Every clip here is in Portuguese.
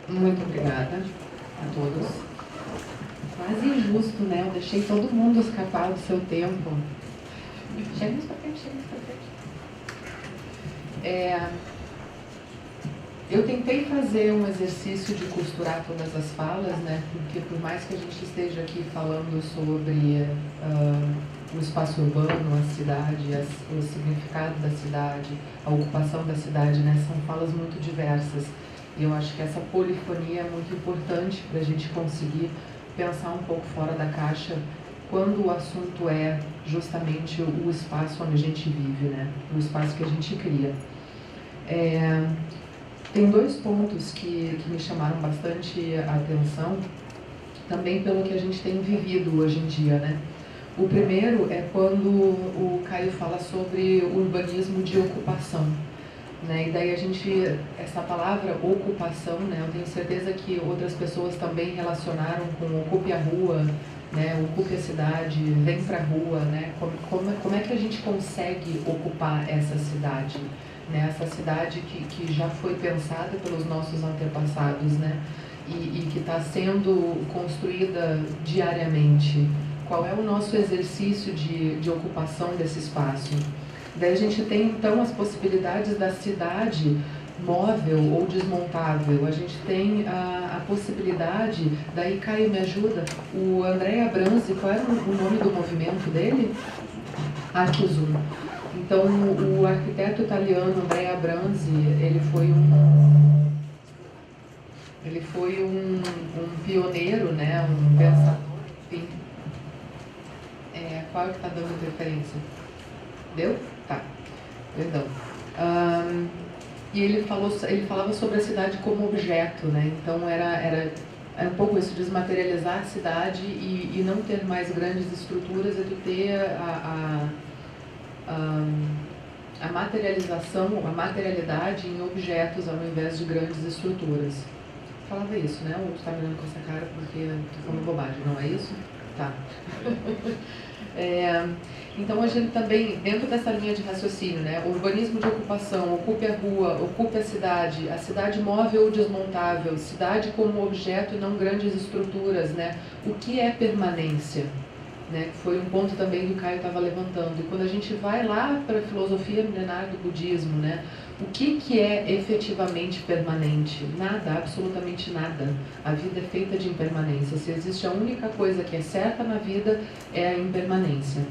Muito obrigada a todos. Quase injusto, né? Eu deixei todo mundo escapar do seu tempo. Chega para frente, chega para frente. Eu tentei fazer um exercício de costurar todas as falas, né? Porque por mais que a gente esteja aqui falando sobre o espaço urbano, a cidade, o significado da cidade, a ocupação da cidade, né? São falas muito diversas. E eu acho que essa polifonia é muito importante para a gente conseguir pensar um pouco fora da caixa quando o assunto é justamente o espaço onde a gente vive, né? O espaço que a gente cria. Tem dois pontos que me chamaram bastante a atenção, também pelo que a gente tem vivido hoje em dia, né? O primeiro é quando o Caio fala sobre urbanismo de ocupação, né? E daí essa palavra ocupação, né? Eu tenho certeza que outras pessoas também relacionaram com ocupe a rua, né? Ocupe a cidade, vem pra rua, né? Como é que a gente consegue ocupar essa cidade? Né, essa cidade que já foi pensada pelos nossos antepassados, né, e que está sendo construída diariamente. Qual é o nosso exercício de ocupação desse espaço? Daí a gente tem, então, as possibilidades da cidade móvel ou desmontável. A gente tem a possibilidade, daí Caio me ajuda, o Andrea Abranzi, qual era o nome do movimento dele? Arquizum. Então, o arquiteto italiano Andrea Abranzi, ele foi um pioneiro, né, um pensador, enfim. Qual é que está dando interferência? Deu? Tá, perdão. E ele falava sobre a cidade como objeto, né? Então era um pouco isso, desmaterializar a cidade e não ter mais grandes estruturas, e tu ter a materialização, a materialidade em objetos ao invés de grandes estruturas. Falava isso, né? Ou está me olhando com essa cara porque estou falando bobagem, não é isso? Tá. Então a gente também, dentro dessa linha de raciocínio, né? Urbanismo de ocupação, ocupe a rua, ocupe a cidade móvel ou desmontável, cidade como objeto e não grandes estruturas, né? O que é permanência? Né, que foi um ponto também que o Caio estava levantando. E quando a gente vai lá para a filosofia milenar do budismo, né, o que é efetivamente permanente? Nada, absolutamente nada. A vida é feita de impermanência. Se existe a única coisa que é certa na vida, é a impermanência.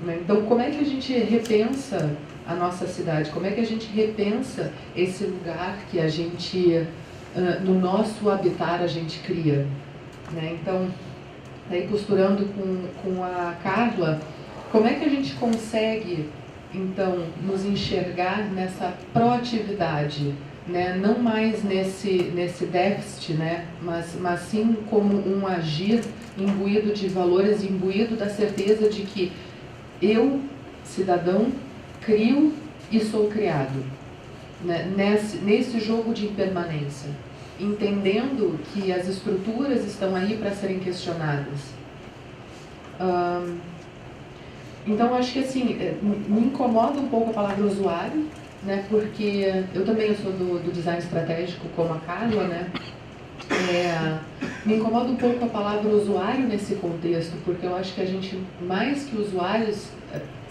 Então, como é que a gente repensa a nossa cidade? Como é que a gente repensa esse lugar que a gente, no nosso habitar, a gente cria? Né? Então, aí costurando com a Carla, como é que a gente consegue, então, nos enxergar nessa proatividade, né? Não mais nesse déficit, né? mas sim como um agir imbuído de valores, imbuído da certeza de que eu, cidadão, crio e sou criado, né? Nesse jogo de impermanência, entendendo que as estruturas estão aí para serem questionadas. Então, acho que assim, me incomoda um pouco a palavra usuário, né, porque eu também sou do design estratégico, como a Carla, né, me incomoda um pouco a palavra usuário nesse contexto, porque eu acho que a gente, mais que usuários,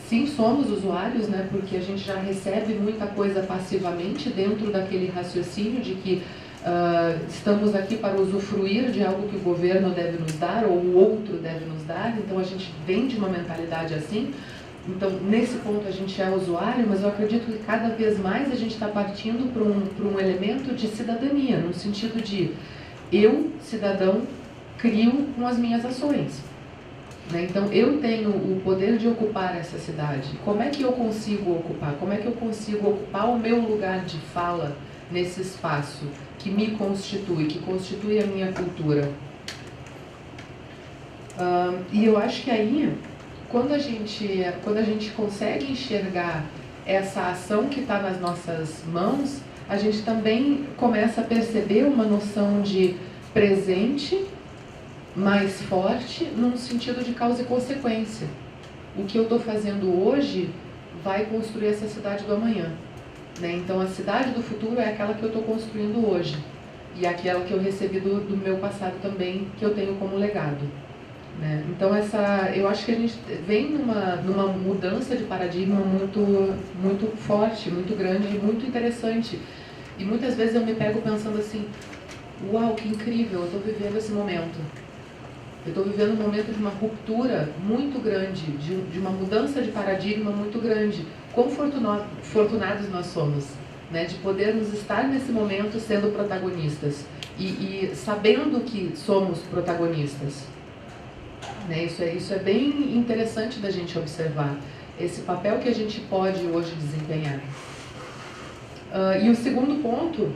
sim, somos usuários, né, porque a gente já recebe muita coisa passivamente dentro daquele raciocínio de que estamos aqui para usufruir de algo que o governo deve nos dar ou o outro deve nos dar, então a gente vem de uma mentalidade assim. Então, nesse ponto a gente é usuário, mas eu acredito que cada vez mais a gente está partindo para um elemento de cidadania, no sentido de eu, cidadão, crio com as minhas ações. Né? Então, eu tenho o poder de ocupar essa cidade. Como é que eu consigo ocupar? Como é que eu consigo ocupar o meu lugar de fala nesse espaço que me constitui, que constitui a minha cultura? E eu acho que aí, quando a gente consegue enxergar essa ação que está nas nossas mãos, a gente também começa a perceber uma noção de presente mais forte, num sentido de causa e consequência. O que eu estou fazendo hoje vai construir essa cidade do amanhã. Né? Então, a cidade do futuro é aquela que eu estou construindo hoje. e aquela que eu recebi do meu passado também, que eu tenho como legado. Né? Então eu acho que a gente vem numa mudança de paradigma muito forte, muito grande e muito interessante. E muitas vezes eu me pego pensando assim, uau, que incrível, eu estou vivendo esse momento. Eu estou vivendo um momento de uma ruptura muito grande, de uma mudança de paradigma muito grande. Quão fortunados nós somos, né, de podermos estar nesse momento sendo protagonistas e sabendo que somos protagonistas. Né, isso é bem interessante da gente observar, esse papel que a gente pode hoje desempenhar. E o segundo ponto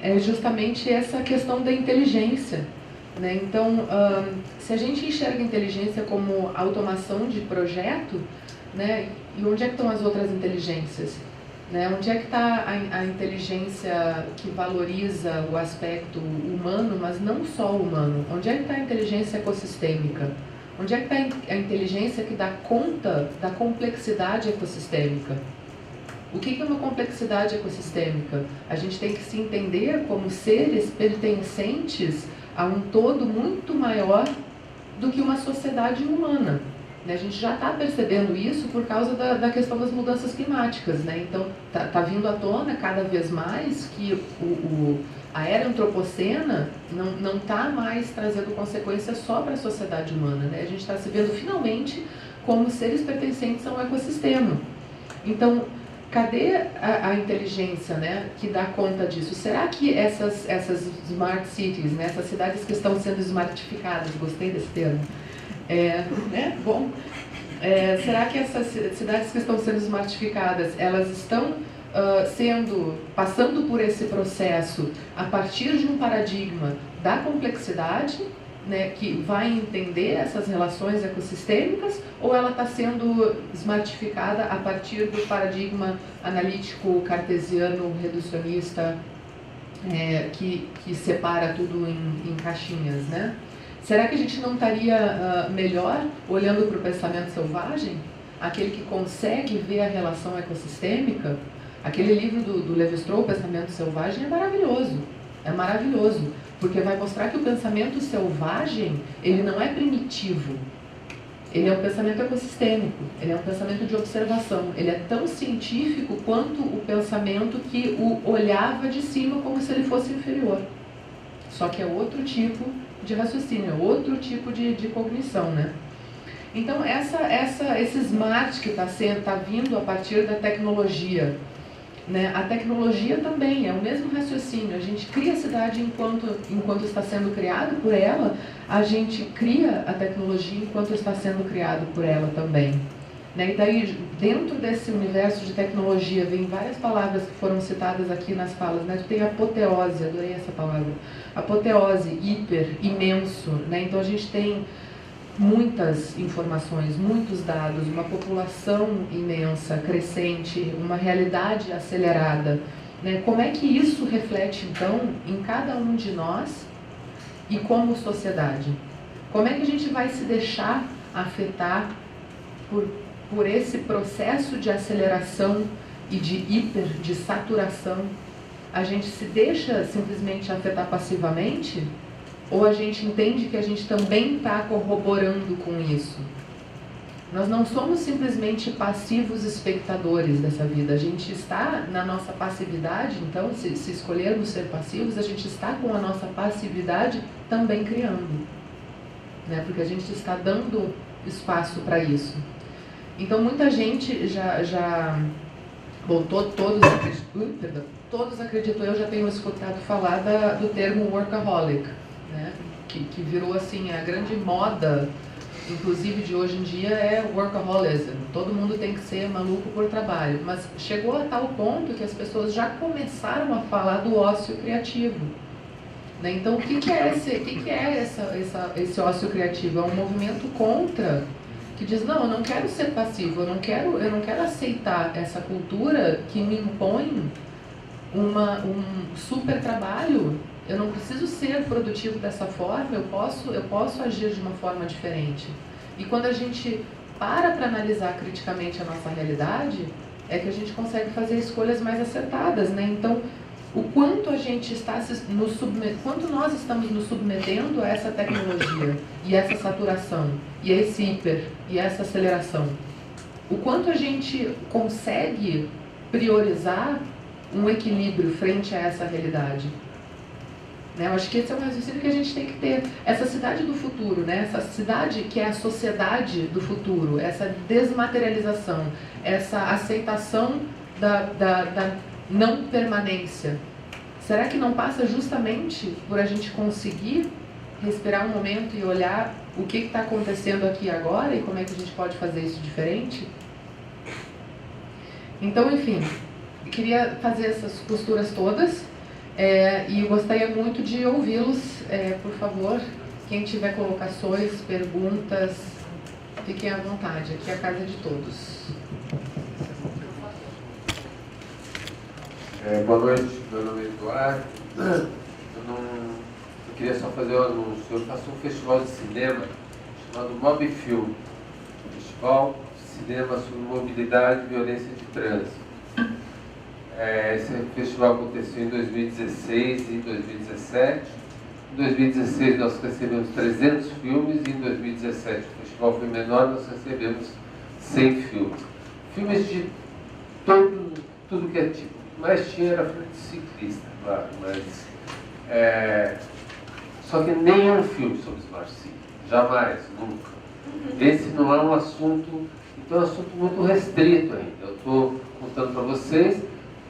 é justamente essa questão da inteligência. Né? Então, se a gente enxerga a inteligência como automação de projeto, né, e onde é que estão as outras inteligências? Né? Onde é que está a inteligência que valoriza o aspecto humano, mas não só humano? Onde é que está a inteligência ecossistêmica? Onde é que está a inteligência que dá conta da complexidade ecossistêmica? O que é uma complexidade ecossistêmica? A gente tem que se entender como seres pertencentes a um todo muito maior do que uma sociedade humana. A gente já está percebendo isso por causa da questão das mudanças climáticas. Né? Então, está vindo à tona cada vez mais que a era antropocena não está mais trazendo consequências só para a sociedade humana. Né? A gente está se vendo finalmente como seres pertencentes a um ecossistema. Então, cadê a inteligência, né, que dá conta disso? Será que essas smart cities, né, essas cidades que estão sendo smartificadas, gostei desse termo, né, bom, será que essas cidades que estão sendo smartificadas, elas estão passando por esse processo a partir de um paradigma da complexidade, né, que vai entender essas relações ecossistêmicas, ou ela está sendo smartificada a partir do paradigma analítico, cartesiano, reducionista, que separa tudo em caixinhas, né? Será que a gente não estaria melhor olhando para o pensamento selvagem? Aquele que consegue ver a relação ecossistêmica? Aquele livro do Levi-Strauss, O Pensamento Selvagem, é maravilhoso, porque vai mostrar que o pensamento selvagem, ele não é primitivo, ele é um pensamento ecossistêmico, ele é um pensamento de observação, ele é tão científico quanto o pensamento que o olhava de cima como se ele fosse inferior. Só que é outro tipo de raciocínio, é outro tipo de cognição, né? Então, esse smart que está vindo a partir da tecnologia, né? A tecnologia também é o mesmo raciocínio. A gente cria a cidade enquanto está sendo criado por ela, a gente cria a tecnologia enquanto está sendo criado por ela também. Né? E daí, dentro desse universo de tecnologia, vem várias palavras que foram citadas aqui nas falas. Né? Tem apoteose, adorei essa palavra. Apoteose, hiper, imenso. Né? Então a gente tem muitas informações, muitos dados, uma população imensa, crescente, uma realidade acelerada. Né? Como é que isso reflete, então, em cada um de nós e como sociedade? Como é que a gente vai se deixar afetar por esse processo de aceleração e de saturação? A gente se deixa simplesmente afetar passivamente? Ou a gente entende que a gente também está corroborando com isso? Nós não somos simplesmente passivos espectadores dessa vida. A gente está na nossa passividade, então, se escolhermos ser passivos, a gente está com a nossa passividade também criando. Né? Porque a gente está dando espaço para isso. Então, muita gente bom, todos acredito eu já tenham escutado falar do termo workaholic. Né? Que virou assim a grande moda, inclusive de hoje em dia, é workaholism. Todo mundo tem que ser maluco por trabalho, mas chegou a tal ponto que as pessoas já começaram a falar do ócio criativo. Né? Então, o que é esse ócio criativo? É um movimento contra, que diz, não, eu não quero ser passivo, eu não quero aceitar essa cultura que me impõe um super trabalho. Eu não preciso ser produtivo dessa forma, eu posso agir de uma forma diferente. E quando a gente para analisar criticamente a nossa realidade, é que a gente consegue fazer escolhas mais acertadas, né? Então, o quanto a gente está quanto nós estamos nos submetendo a essa tecnologia e essa saturação e a esse hiper e essa aceleração. O quanto a gente consegue priorizar um equilíbrio frente a essa realidade. Né? Eu acho que esse é um raciocínio que a gente tem que ter. Essa cidade do futuro, né? Essa cidade que é a sociedade do futuro, essa desmaterialização, essa aceitação da não permanência. Será que não passa justamente por a gente conseguir respirar um momento e olhar o que está acontecendo aqui agora e como é que a gente pode fazer isso diferente? Então, enfim, eu queria fazer essas costuras todas e eu gostaria muito de ouvi-los, por favor. Quem tiver colocações, perguntas, fiquem à vontade, aqui é a casa de todos. Boa noite, meu nome é Eduardo. Eu queria só fazer um anúncio. Eu faço um festival de cinema chamado Mob Film, Festival de Cinema sobre Mobilidade e Violência de Trânsito. Esse festival aconteceu em 2016 e 2017. Em 2016 nós recebemos 300 filmes e em 2017 o festival foi menor, nós recebemos 100 filmes. Filmes de tudo que é tipo. Mas tinha era filme de ciclista, claro, mas só que nenhum filme sobre Smart City, jamais, nunca. Esse não é um assunto, então é um assunto muito restrito ainda. Eu estou contando para vocês,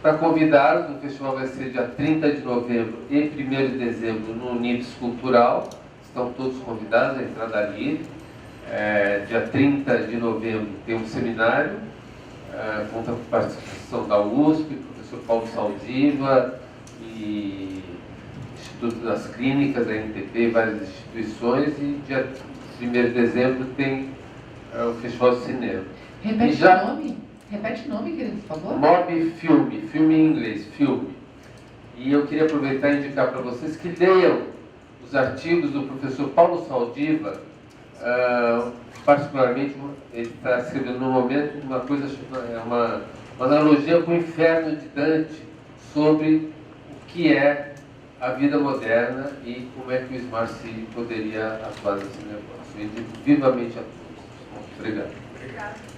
para convidá-los, o festival vai ser dia 30 de novembro e 1º de dezembro no Unibis Cultural, estão todos convidados, a entrada livre. Dia 30 de novembro tem um seminário, conta com a participação da USP, professor Paulo Saldiva e Instituto das Clínicas, a NTP, várias instituições, e dia 1º de dezembro tem o Festival de Cinema. Repete o nome? Repete o nome, querido, por favor. Mob Filme, filme em inglês, filme. E eu queria aproveitar e indicar para vocês que leiam os artigos do professor Paulo Saldiva, particularmente, ele está escrevendo no momento uma analogia com o Inferno de Dante sobre o que é a vida moderna e como é que o Smart City poderia atuar nesse negócio. Eu indico vivamente a todos. Obrigado. Obrigado.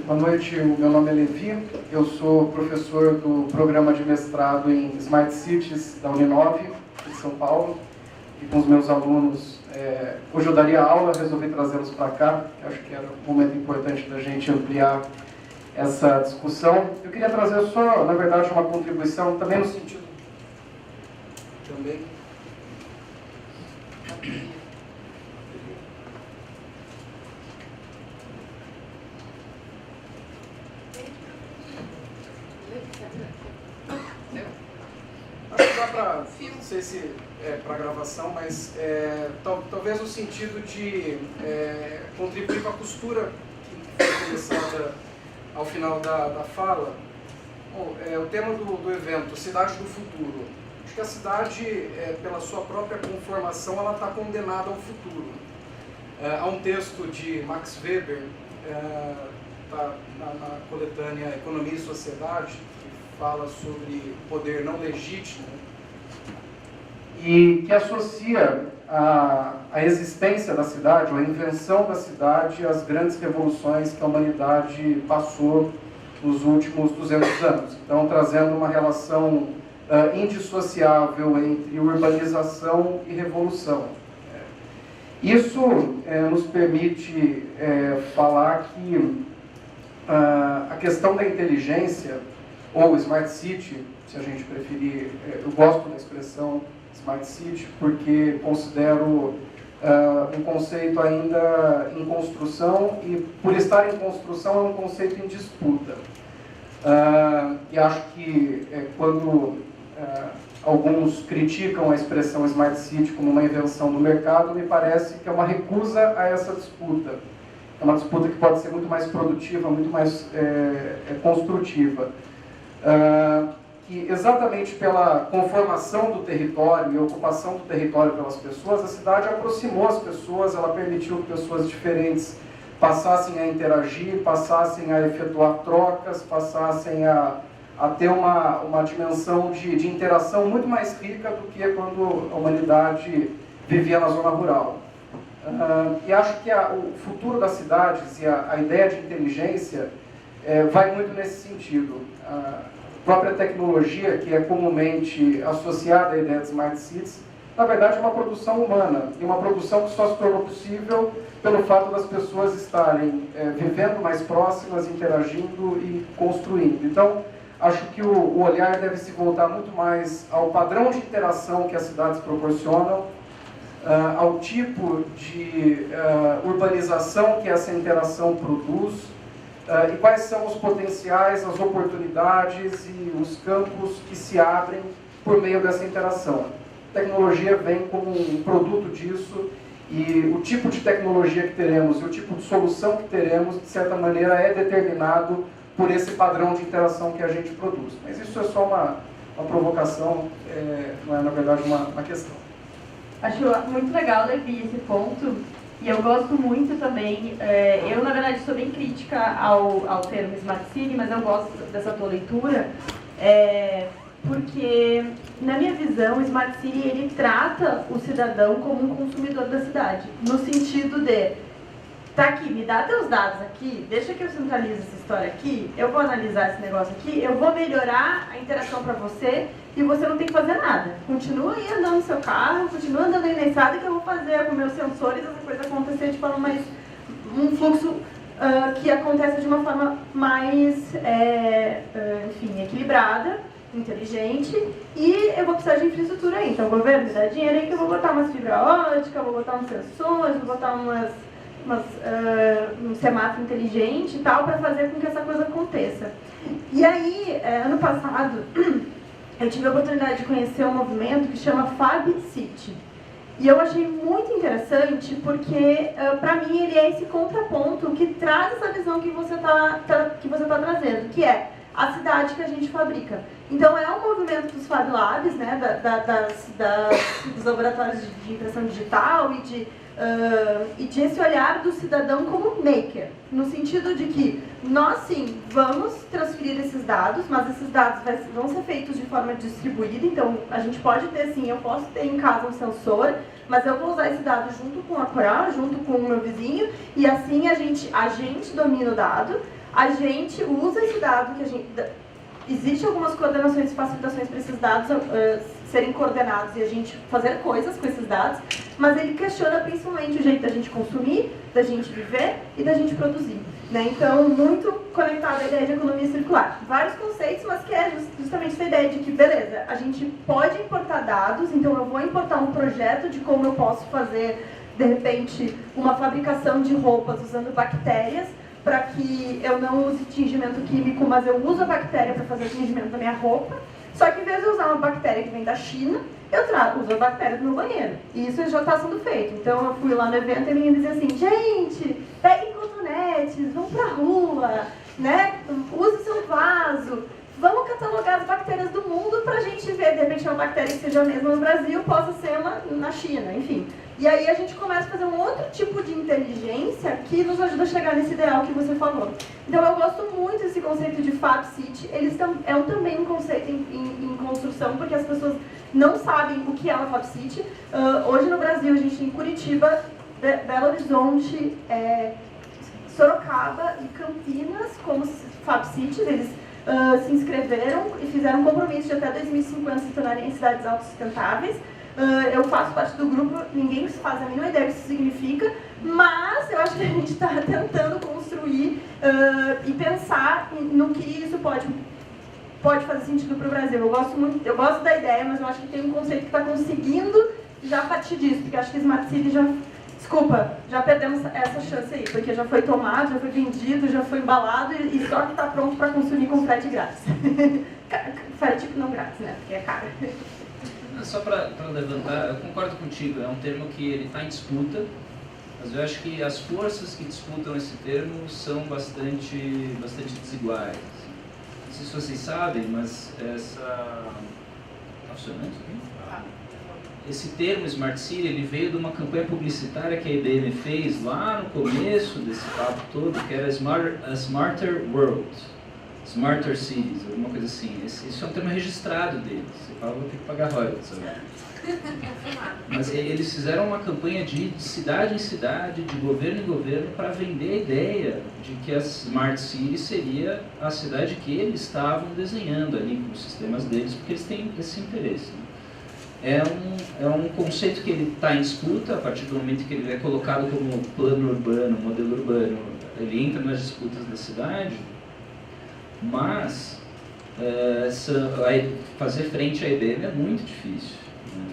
Boa noite, o meu nome é Levi, eu sou professor do programa de mestrado em Smart Cities da Uninove, de São Paulo, e com os meus alunos, hoje eu daria aula, resolvi trazê-los para cá, que acho que era um momento importante da gente ampliar essa discussão. Eu queria trazer só, na verdade, uma contribuição, também no sentido... Não sei se é para gravação, mas talvez no sentido de contribuir para a costura que foi começada ao final da fala. Bom, o tema do evento, Cidade do Futuro. Acho que a cidade, pela sua própria conformação, ela está condenada ao futuro. Há um texto de Max Weber, tá na coletânea Economia e Sociedade, que fala sobre poder não legítimo, e que associa a existência da cidade, ou a invenção da cidade, às grandes revoluções que a humanidade passou nos últimos 200 anos. Então, trazendo uma relação indissociável entre urbanização e revolução. Isso nos permite falar que a questão da inteligência, ou Smart City, se a gente preferir, eu gosto da expressão Smart City porque considero um conceito ainda em construção e, por estar em construção, é um conceito em disputa. E acho que quando alguns criticam a expressão Smart City como uma invenção do mercado, me parece que é uma recusa a essa disputa. É uma disputa que pode ser muito mais produtiva, muito mais construtiva. Que exatamente pela conformação do território e ocupação do território pelas pessoas, a cidade aproximou as pessoas, ela permitiu que pessoas diferentes passassem a interagir, passassem a efetuar trocas, passassem a ter uma dimensão de interação muito mais rica do que quando a humanidade vivia na zona rural. E acho que o futuro das cidades e a ideia de inteligência vai muito nesse sentido. A própria tecnologia, que é comumente associada à ideia de Smart Cities, na verdade é uma produção humana, e uma produção que só se tornou possível pelo fato das pessoas estarem vivendo mais próximas, interagindo e construindo. Então, acho que o olhar deve se voltar muito mais ao padrão de interação que as cidades proporcionam, ao tipo de urbanização que essa interação produz, e quais são os potenciais, as oportunidades e os campos que se abrem por meio dessa interação. A tecnologia vem como um produto disso, e o tipo de tecnologia que teremos e o tipo de solução que teremos, de certa maneira, é determinado por esse padrão de interação que a gente produz. Mas isso é só uma provocação, não é, na verdade, uma questão. Acho muito legal, Levi, esse ponto, e eu gosto muito também, eu, na verdade, sou bem crítica ao termo Smart City, mas eu gosto dessa tua leitura, porque, na minha visão, o Smart City, ele trata o cidadão como um consumidor da cidade, no sentido de, tá aqui, me dá teus dados aqui, deixa que eu centralize essa história aqui, eu vou analisar esse negócio aqui, eu vou melhorar a interação para você e você não tem que fazer nada. Continua aí andando no seu carro, continua andando aí na estrada que eu vou fazer com meus sensores essa coisa acontecer de forma mais... um fluxo que aconteça de uma forma mais, enfim, equilibrada, inteligente, e eu vou precisar de infraestrutura aí. Então, o governo me dá dinheiro aí que eu vou botar umas fibra ótica, vou botar uns sensores, vou botar um semáforo inteligente e tal, para fazer com que essa coisa aconteça. E aí, ano passado, eu tive a oportunidade de conhecer um movimento que chama Fab City. E eu achei muito interessante porque, para mim, ele é esse contraponto que traz essa visão que você tá trazendo, que é a cidade que a gente fabrica. Então, é um movimento dos Fab Labs, né, dos laboratórios de impressão digital e de esse olhar do cidadão como maker, no sentido de que nós, sim, vamos transferir esses dados, mas esses dados vão ser feitos de forma distribuída, então a gente pode ter, sim, eu posso ter em casa um sensor, mas eu vou usar esse dado junto com a Coral, junto com o meu vizinho, e assim a gente domina o dado, a gente usa esse dado que a gente... Existem algumas coordenações e facilitações para esses dados serem coordenados e a gente fazer coisas com esses dados, mas ele questiona principalmente o jeito da gente consumir, da gente viver e da gente produzir. Né? Então, muito conectado à ideia de economia circular. Vários conceitos, mas que é justamente essa ideia de que, beleza, a gente pode importar dados, então eu vou importar um projeto de como eu posso fazer, de repente, uma fabricação de roupas usando bactérias, para que eu não use tingimento químico, mas eu uso a bactéria para fazer o tingimento da minha roupa. Só que, em vez de usar uma bactéria que vem da China, eu uso a bactéria do meu banheiro. E isso já está sendo feito. Então, eu fui lá no evento e a menina dizia assim, gente, peguem cotonetes, vão pra rua, né? Use seu vaso. Vamos catalogar as bactérias do mundo para a gente ver, de repente, uma bactéria que seja a mesma no Brasil, possa ser uma na China, enfim. E aí a gente começa a fazer um outro tipo de inteligência que nos ajuda a chegar nesse ideal que você falou. Então eu gosto muito desse conceito de Fab City. É também um conceito em construção, porque as pessoas não sabem o que é uma Fab City. Hoje no Brasil a gente tem Curitiba, Belo Horizonte, Sorocaba e Campinas como Fab Cities. Eles se inscreveram e fizeram um compromisso de até 2050 se tornarem cidades autossustentáveis. Eu faço parte do grupo, ninguém faz a mínima ideia do que isso significa, mas eu acho que a gente está tentando construir e pensar no que isso pode fazer sentido para o Brasil. Eu gosto da ideia, mas eu acho que tem um conceito que está conseguindo já partir disso, porque eu acho que Smart City já perdemos essa chance aí, porque já foi tomado, já foi vendido, já foi embalado e só que está pronto para consumir com frete grátis. Frete não grátis, né? Porque é caro. Só para levantar, eu concordo contigo, é um termo que ele está em disputa, mas eu acho que as forças que disputam esse termo são bastante desiguais. Não sei se vocês sabem, mas essa... Está funcionando isso aqui? esse termo Smart City, ele veio de uma campanha publicitária que a IBM fez lá no começo desse papo todo, que era a Smarter World, Smarter Cities, alguma coisa assim. Isso é um termo registrado deles. Você fala, vou ter que pagar royalties agora. Mas eles fizeram uma campanha de cidade em cidade, de governo em governo, para vender a ideia de que a Smart City seria a cidade que eles estavam desenhando ali com os sistemas deles, porque eles têm esse interesse. Né? É um conceito que ele está em disputa. A partir do momento que ele é colocado como plano urbano, modelo urbano, ele entra nas disputas da cidade, mas fazer frente à IBM é muito difícil.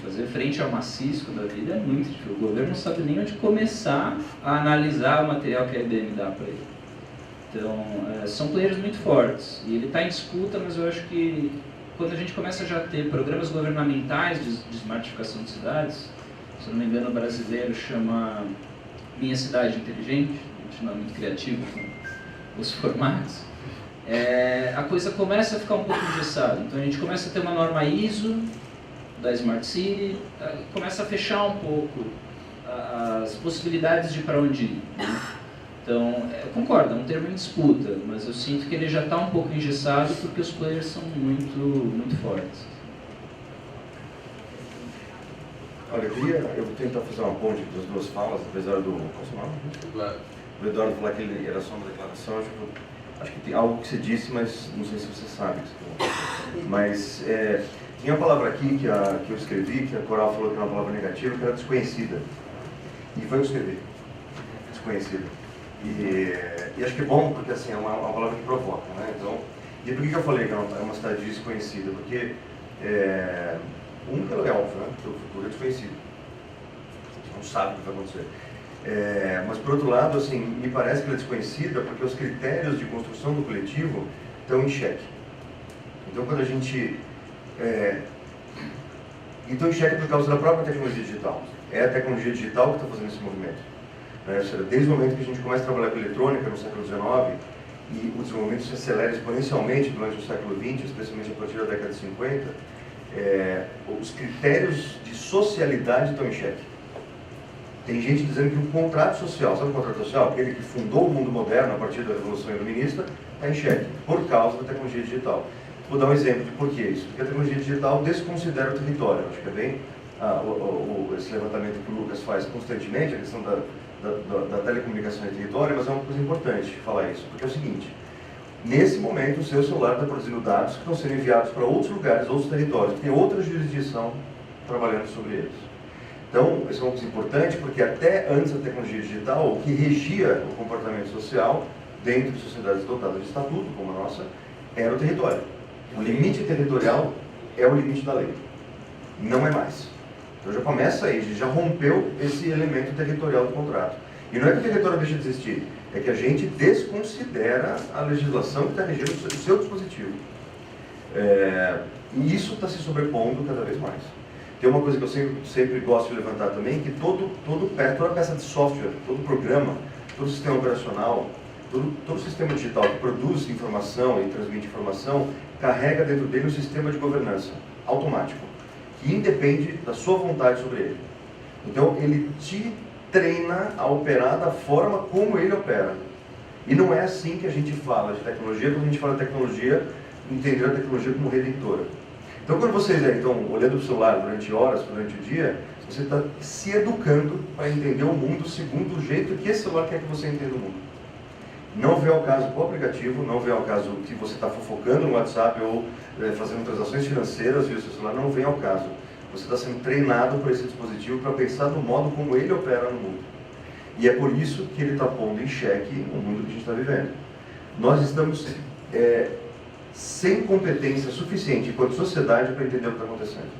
Fazer frente ao Cisco da vida é muito difícil. O governo não sabe nem onde começar a analisar o material que a IBM dá para ele. Então, são players muito fortes. E ele está em disputa, mas eu acho que quando a gente começa já a ter programas governamentais de smartificação de cidades, se eu não me engano o brasileiro chama Minha Cidade Inteligente, a gente não é muito criativo com os formatos, a coisa começa a ficar um pouco engessada. Então a gente começa a ter uma norma ISO da Smart City, começa a fechar um pouco as possibilidades de para onde ir. Né? Então, eu concordo, é um termo em disputa, mas eu sinto que ele já está um pouco engessado porque os players são muito fortes. Olha, eu vou tentar fazer uma ponte das duas falas, apesar do... Qual é o seu nome? O Eduardo falar que ele era só uma declaração, acho que tem algo que você disse, mas não sei se você sabe. Mas tinha uma palavra aqui que eu escrevi, que a Coral falou que era uma palavra negativa, que era desconhecida. E foi eu escrever. Desconhecida. E acho que é bom, porque assim, é uma palavra que provoca, né? Então, e por que eu falei que é uma cidade desconhecida? Porque, que é óbvio, né? Porque o futuro é desconhecido. A gente não sabe o que vai acontecer. Mas, por outro lado, assim, me parece que ela é desconhecida porque os critérios de construção do coletivo estão em xeque. Então, quando a gente... Então, em xeque por causa da própria tecnologia digital. É a tecnologia digital que está fazendo esse movimento. Né? Desde o momento que a gente começa a trabalhar com eletrônica no século XIX e o desenvolvimento se acelera exponencialmente durante o século XX, especialmente a partir da década de 50, os critérios de socialidade estão em xeque. Tem gente dizendo que o contrato social, sabe o contrato social? Aquele que fundou o mundo moderno a partir da Revolução Iluminista, está em xeque, por causa da tecnologia digital. Vou dar um exemplo de por que isso. Porque a tecnologia digital desconsidera o território. Acho que é bem esse levantamento que o Lucas faz constantemente, a questão da telecomunicação em território, mas é uma coisa importante falar isso. Porque é o seguinte, nesse momento o seu celular está produzindo dados que estão sendo enviados para outros lugares, outros territórios, que tem outra jurisdição trabalhando sobre eles. Então, isso é uma coisa importante, porque até antes da tecnologia digital, o que regia o comportamento social dentro de sociedades dotadas de estatuto, como a nossa, era o território. O limite territorial é o limite da lei. Não é mais. Então já começa aí, a gente já rompeu esse elemento territorial do contrato. E não é que o território deixa de existir, é que a gente desconsidera a legislação que está regendo o seu dispositivo. E isso está se sobrepondo cada vez mais. Tem uma coisa que eu sempre gosto de levantar também, que toda peça de software, todo programa, todo sistema operacional, todo sistema digital que produz informação e transmite informação, carrega dentro dele um sistema de governança automático, que independe da sua vontade sobre ele. Então, ele te treina a operar da forma como ele opera. E não é assim que a gente fala de tecnologia. Quando a gente fala de tecnologia, entender a tecnologia como redentora. Então, quando vocês estão olhando para o celular durante horas, durante o dia, você está se educando para entender o mundo segundo o jeito que esse celular quer que você entenda o mundo. Não vê ao caso com o aplicativo, não vê ao caso que você está fofocando no WhatsApp ou fazendo transações financeiras e o seu celular, não vem ao caso. Você está sendo treinado por esse dispositivo para pensar no modo como ele opera no mundo. E é por isso que ele está pondo em xeque o mundo que a gente está vivendo. Nós estamos sem competência suficiente enquanto sociedade para entender o que está acontecendo.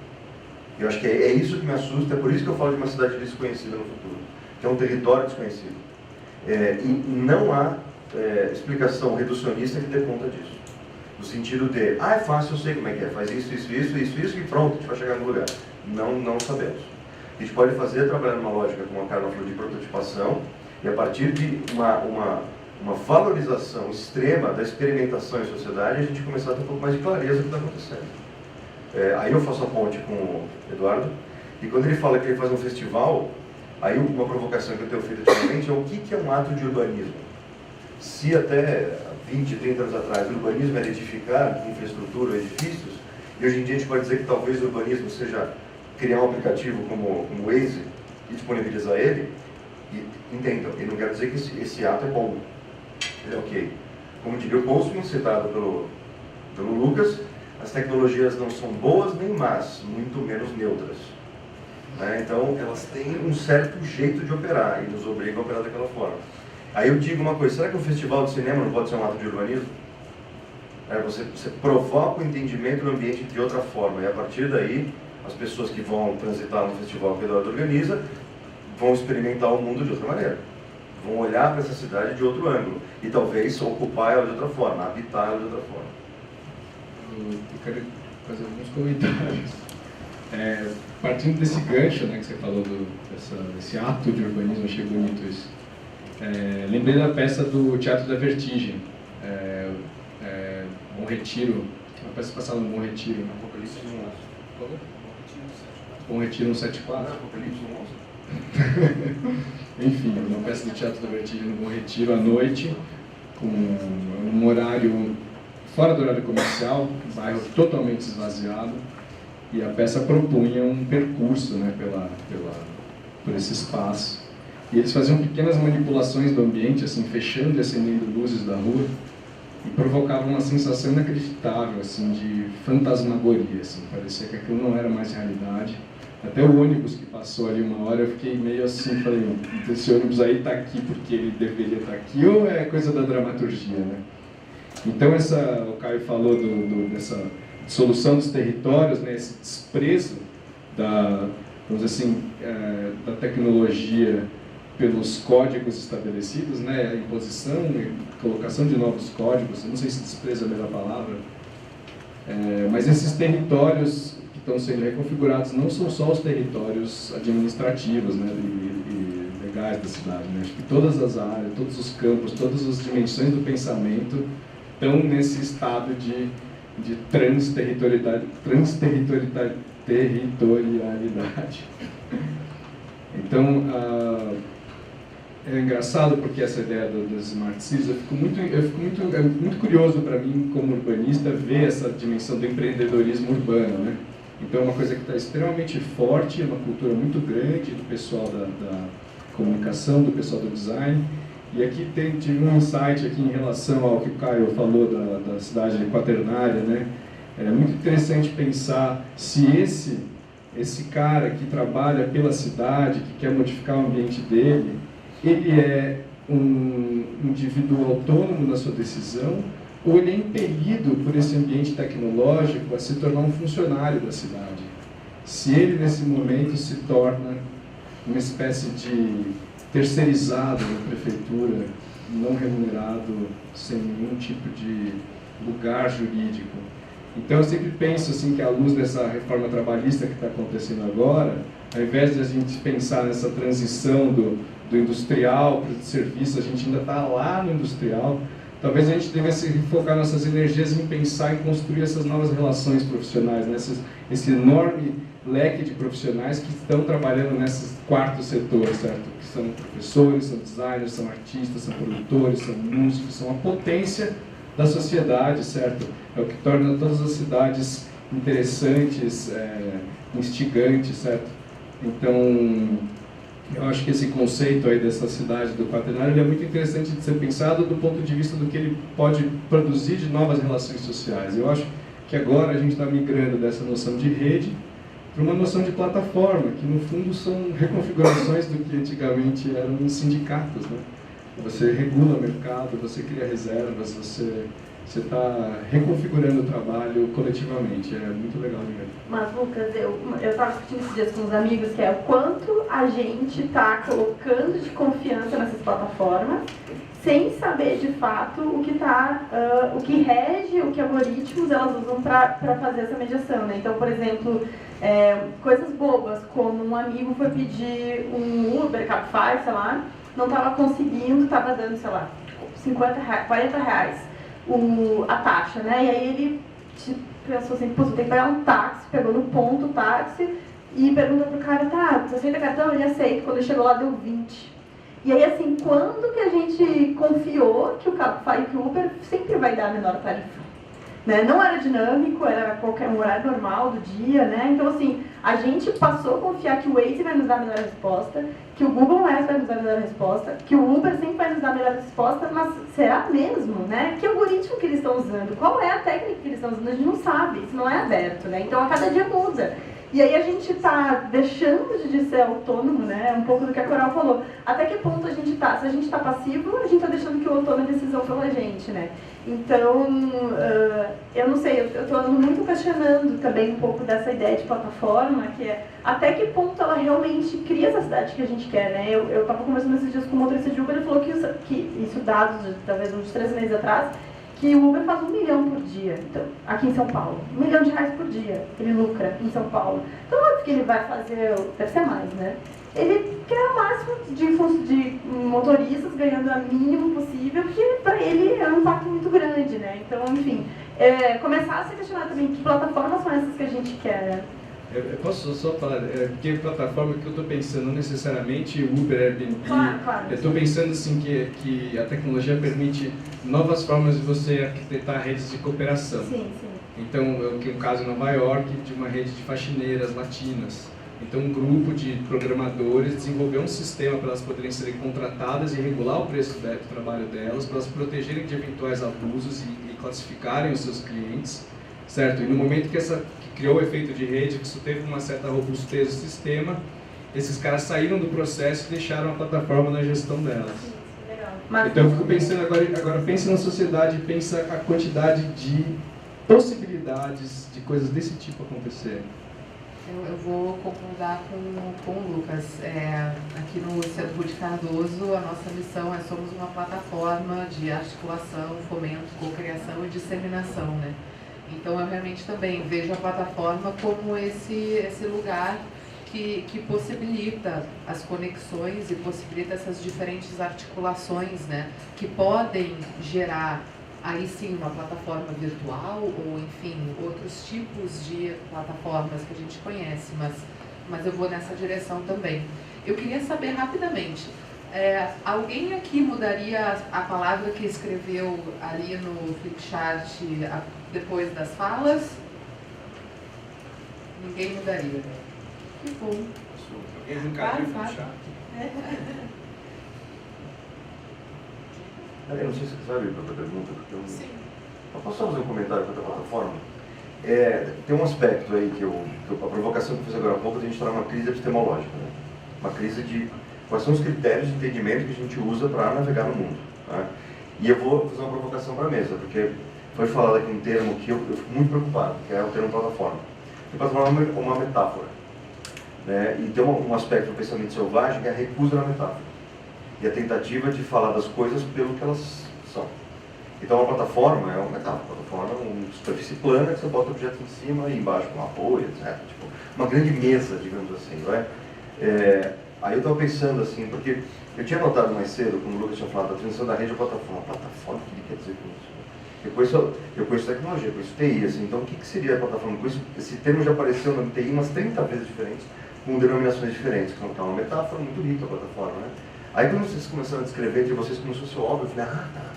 Eu acho que é isso que me assusta, é por isso que eu falo de uma cidade desconhecida no futuro, que é um território desconhecido. E não há explicação reducionista que dê conta disso. No sentido de, é fácil, eu sei como é que é, faz isso e pronto, a gente vai chegar no lugar. Não sabemos. A gente pode fazer, trabalhar numa lógica, como a Carla falou, de prototipação, e a partir de uma valorização extrema da experimentação em sociedade, a gente começar a ter um pouco mais de clareza do que está acontecendo. Aí eu faço a ponte com o Eduardo, E quando ele fala que ele faz um festival, aí uma provocação que eu tenho feito ultimamente é o que é um ato de urbanismo? Se até 20, 30 anos atrás o urbanismo era edificar infraestrutura, edifícios, e hoje em dia a gente pode dizer que talvez o urbanismo seja criar um aplicativo como o Waze e disponibilizar ele, e entendam, eu não quero dizer que esse ato é bom, ele é ok. Como diria o Postman, citado pelo Lucas, as tecnologias não são boas nem más, muito menos neutras. Né? Então, elas têm um certo jeito de operar e nos obrigam a operar daquela forma. Aí eu digo uma coisa, será que um festival de cinema não pode ser um ato de urbanismo? Você provoca o entendimento do ambiente de outra forma, e a partir daí, as pessoas que vão transitar no festival que o Eduardo organiza, vão experimentar o mundo de outra maneira. Vão olhar para essa cidade de outro ângulo, e talvez ocupar ela de outra forma, habitar ela de outra forma. Eu quero fazer alguns comentários. Partindo desse gancho, né, que você falou desse ato de urbanismo, achei bonito isso. Lembrei da peça do Teatro da Vertigem, Bom Retiro, uma peça passada no Bom Retiro. Apocalipse no 11. Bom Retiro no 74. Apocalipse no 11. Enfim, uma peça do Teatro da Vertigem no Bom Retiro à noite, com um horário fora do horário comercial, um bairro totalmente esvaziado, e a peça propunha um percurso, né, por esse espaço. E eles faziam pequenas manipulações do ambiente, assim, fechando e acendendo luzes da rua, e provocavam uma sensação inacreditável, assim, de fantasmagoria, assim, parecia que aquilo não era mais realidade. Até o ônibus que passou ali uma hora, eu fiquei meio assim, falei, esse ônibus aí está aqui porque ele deveria estar aqui, ou é coisa da dramaturgia, né? Então, o Caio falou dessa dissolução dos territórios, né, esse desprezo vamos dizer assim, da tecnologia pelos códigos estabelecidos, né, a imposição e colocação de novos códigos, eu não sei se desprezo é a melhor palavra, mas esses territórios que estão sendo reconfigurados não são só os territórios administrativos, né, e legais da cidade, né? Acho que todas as áreas, todos os campos, todas as dimensões do pensamento estão nesse estado de transterritorialidade. Então, é engraçado porque essa ideia das Smart Cities, é muito curioso para mim, como urbanista, ver essa dimensão do empreendedorismo urbano, né? Então, é uma coisa que está extremamente forte, é uma cultura muito grande do pessoal da comunicação, do pessoal do design. E aqui tive um insight aqui em relação ao que o Caio falou da cidade quaternária, né? É muito interessante pensar se esse cara que trabalha pela cidade, que quer modificar o ambiente dele, ele é um indivíduo autônomo na sua decisão, ou ele é impelido por esse ambiente tecnológico a se tornar um funcionário da cidade. Se ele, nesse momento, se torna uma espécie de terceirizado na prefeitura, não remunerado, sem nenhum tipo de lugar jurídico. Então eu sempre penso assim, que à luz dessa reforma trabalhista que está acontecendo agora, ao invés de a gente pensar nessa transição do industrial para o serviço, a gente ainda está lá no industrial. Talvez a gente devesse focar nossas energias em pensar e construir essas novas relações profissionais, né? Esse enorme leque de profissionais que estão trabalhando nesse quarto setor, certo? Que são professores, são designers, são artistas, são produtores, são músicos, são a potência da sociedade, certo? É o que torna todas as cidades interessantes, instigantes, certo? Então, eu acho que esse conceito aí dessa cidade do quaternário ele é muito interessante de ser pensado do ponto de vista do que ele pode produzir de novas relações sociais. Eu acho que agora a gente está migrando dessa noção de rede para uma noção de plataforma, que no fundo são reconfigurações do que antigamente eram os sindicatos, né? Você regula o mercado, você cria reservas, você está reconfigurando o trabalho coletivamente. É muito legal de ver. Mas, Lucas, eu estava discutindo esses dias com uns amigos, que é o quanto a gente está colocando de confiança nessas plataformas, sem saber de fato o que rege, o que algoritmos elas usam para fazer essa mediação, né? Então, por exemplo, coisas bobas, como um amigo foi pedir um Uber, Cabify, sei lá, não estava conseguindo, estava dando, sei lá, 50 reais, 40 reais a taxa, né? E aí ele pensou assim, pô, tem que pegar um táxi, pegou no ponto o táxi, e pergunta pro cara, tá, você aceita cartão? Ele aceita. Quando ele chegou lá, deu 20. E aí, assim, quando que a gente confiou que o Cabify e que o Uber sempre vai dar a menor tarifa? Né? Não era dinâmico, era qualquer horário normal do dia, né? Então, assim, a gente passou a confiar que o Waze vai nos dar a melhor resposta, que o Google Maps vai nos dar a melhor resposta, que o Uber sempre vai nos dar a melhor resposta, mas será mesmo, né? Que algoritmo que eles estão usando? Qual é a técnica que eles estão usando? A gente não sabe, isso não é aberto, né? Então, a cada dia muda. E aí a gente está deixando de ser autônomo, né? Um pouco do que a Coral falou. Até que ponto a gente está? Se a gente está passivo, a gente está deixando que o outro tome a decisão pela gente, né? Então, eu não sei, eu estou muito questionando também um pouco dessa ideia de plataforma, que é até que ponto ela realmente cria essa cidade que a gente quer, né? Eu estava conversando esses dias com um motorista de Uber, ele falou que isso dados de talvez uns 3 meses atrás, que o Uber faz 1 milhão por dia, então, aqui em São Paulo. R$ 1 milhão por dia ele lucra em São Paulo. Então, óbvio que ele vai fazer, deve ser mais, né? Ele quer o máximo de motoristas ganhando o mínimo possível, que para ele é um impacto muito grande, né? Então, enfim, começar a se questionar também que plataformas são essas que a gente quer, né? Eu posso só falar, que plataforma que eu estou pensando, não necessariamente Uber, Airbnb. Claro. Eu estou pensando assim que a tecnologia permite novas formas de você arquitetar redes de cooperação. Sim. Então, eu tenho um caso em Nova York de uma rede de faxineiras latinas. Então, um grupo de programadores desenvolveu um sistema para elas poderem serem contratadas e regular o preço do trabalho delas, para elas protegerem de eventuais abusos e classificarem os seus clientes, certo? E no momento que criou o efeito de rede, que isso teve uma certa robustez do sistema, esses caras saíram do processo e deixaram a plataforma na gestão delas. Então eu fico pensando agora pensa na sociedade, pensa a quantidade de possibilidades de coisas desse tipo acontecerem. Eu vou concordar com o Lucas. Aqui no Centro Ruth Cardoso, a nossa missão somos uma plataforma de articulação, fomento, cocriação e disseminação, né? Então, eu realmente também vejo a plataforma como esse lugar que possibilita as conexões e possibilita essas diferentes articulações, né? Que podem gerar, aí sim, uma plataforma virtual ou, enfim, outros tipos de plataformas que a gente conhece, mas eu vou nessa direção também. Eu queria saber rapidamente, alguém aqui mudaria a palavra que escreveu ali no flipchart depois das falas? Ninguém mudaria. Que bom. Eu nunca vi o flipchart. Eu não sei se você sabe para a pergunta, porque eu posso só fazer um comentário sobre a plataforma? Tem um aspecto aí a provocação que eu fiz agora há pouco, a gente está numa crise epistemológica, né? Uma crise de quais são os critérios de entendimento que a gente usa para navegar no mundo. Tá? E eu vou fazer uma provocação para a mesa, porque foi falado aqui um termo que eu fico muito preocupado, que é o termo plataforma. A plataforma é uma metáfora, né? E tem um aspecto do pensamento selvagem que é a recusa da metáfora e a tentativa de falar das coisas pelo que elas são. Então a plataforma é uma metáfora, a plataforma é uma superfície plana que você bota objetos em cima e embaixo com apoio, etc. Tipo, uma grande mesa, digamos assim, não é? Aí eu estava pensando assim, porque eu tinha notado mais cedo, como o Lucas tinha falado, da transição da rede à plataforma. Plataforma, o que ele quer dizer com isso? Eu conheço tecnologia, eu conheço TI, assim, então o que seria a plataforma? Esse termo já apareceu na TI umas 30 vezes diferentes, com denominações diferentes, que é uma metáfora muito rica a plataforma, né? Aí quando vocês começaram a descrever entre vocês como se fosse óbvio, eu falei, tá.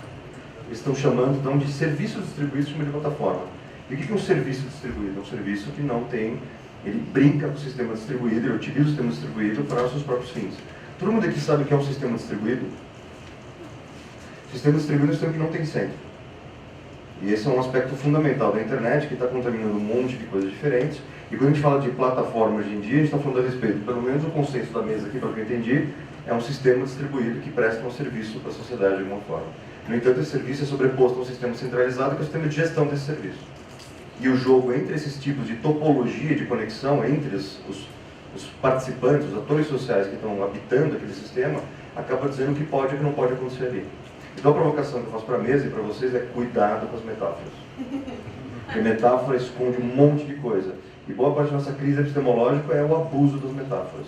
Eles estão chamando então de serviços distribuídos de plataforma. E o que é um serviço distribuído? É um serviço que não tem, ele brinca com o sistema distribuído, ele utiliza o sistema distribuído para os seus próprios fins. Todo mundo aqui sabe o que é um sistema distribuído? Sistema distribuído é um sistema que não tem centro. E esse é um aspecto fundamental da internet, que está contaminando um monte de coisas diferentes. E quando a gente fala de plataforma hoje em dia, a gente está falando a respeito, pelo menos o conceito da mesa aqui, pelo que eu entendi, é um sistema distribuído que presta um serviço para a sociedade de alguma forma. No entanto, esse serviço é sobreposto a um sistema centralizado, que é o sistema de gestão desse serviço. E o jogo entre esses tipos de topologia de conexão entre os participantes, os atores sociais que estão habitando aquele sistema, acaba dizendo o que pode e o que não pode acontecer ali. Então a provocação que eu faço para a mesa e para vocês é cuidado com as metáforas. Porque metáfora esconde um monte de coisa. E boa parte da nossa crise epistemológica é o abuso das metáforas.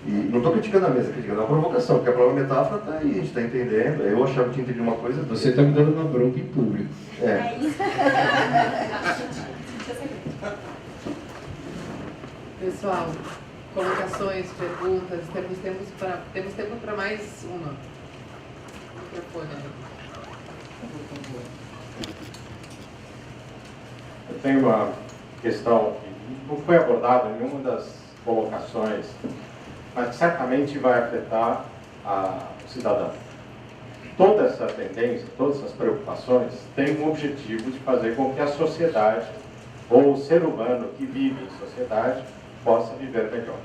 E não estou criticando a mesa, criticando a provocação, porque a própria metáfora está aí, a gente está entendendo. Eu achava que tinha entendido uma coisa. Você está me dando uma bronca em público. É isso. Pessoal, colocações, perguntas. Temos tempo para mais uma. Microfone. Eu tenho uma questão que não foi abordada em nenhuma das colocações, mas que certamente vai afetar o cidadão. Toda essa tendência, todas essas preocupações têm um objetivo de fazer com que a sociedade, ou o ser humano que vive em sociedade, possa viver melhor.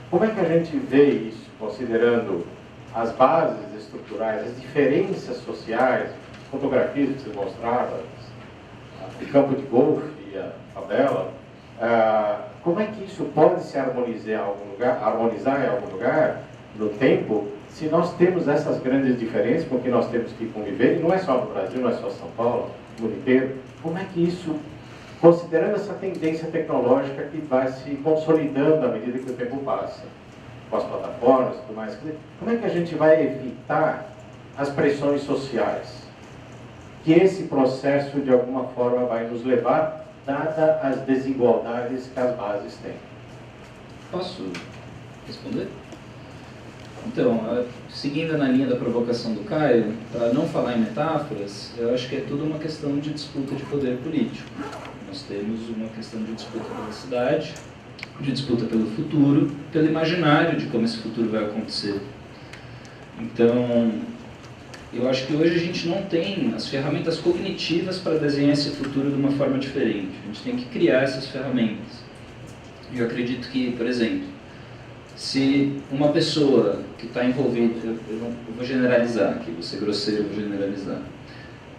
Como é que a gente vê isso, considerando as bases estruturais, as diferenças sociais, fotografias que você mostrava, o campo de golfe e a favela, como é que isso pode se harmonizar em algum lugar no tempo, se nós temos essas grandes diferenças com que nós temos que conviver, e não é só no Brasil, não é só São Paulo, no mundo inteiro, como é que isso, considerando essa tendência tecnológica que vai se consolidando à medida que o tempo passa, com as plataformas e tudo mais, como é que a gente vai evitar as pressões sociais? Que esse processo, de alguma forma, vai nos levar, dada as desigualdades que as bases têm. Posso responder? Então, seguindo na linha da provocação do Caio, para não falar em metáforas, eu acho que é tudo uma questão de disputa de poder político. Nós temos uma questão de disputa pela cidade, de disputa pelo futuro, pelo imaginário de como esse futuro vai acontecer. Então, eu acho que hoje a gente não tem as ferramentas cognitivas para desenhar esse futuro de uma forma diferente. A gente tem que criar essas ferramentas. Eu acredito que, por exemplo, se uma pessoa que está envolvida, eu vou generalizar aqui, vou ser grosseiro, vou generalizar.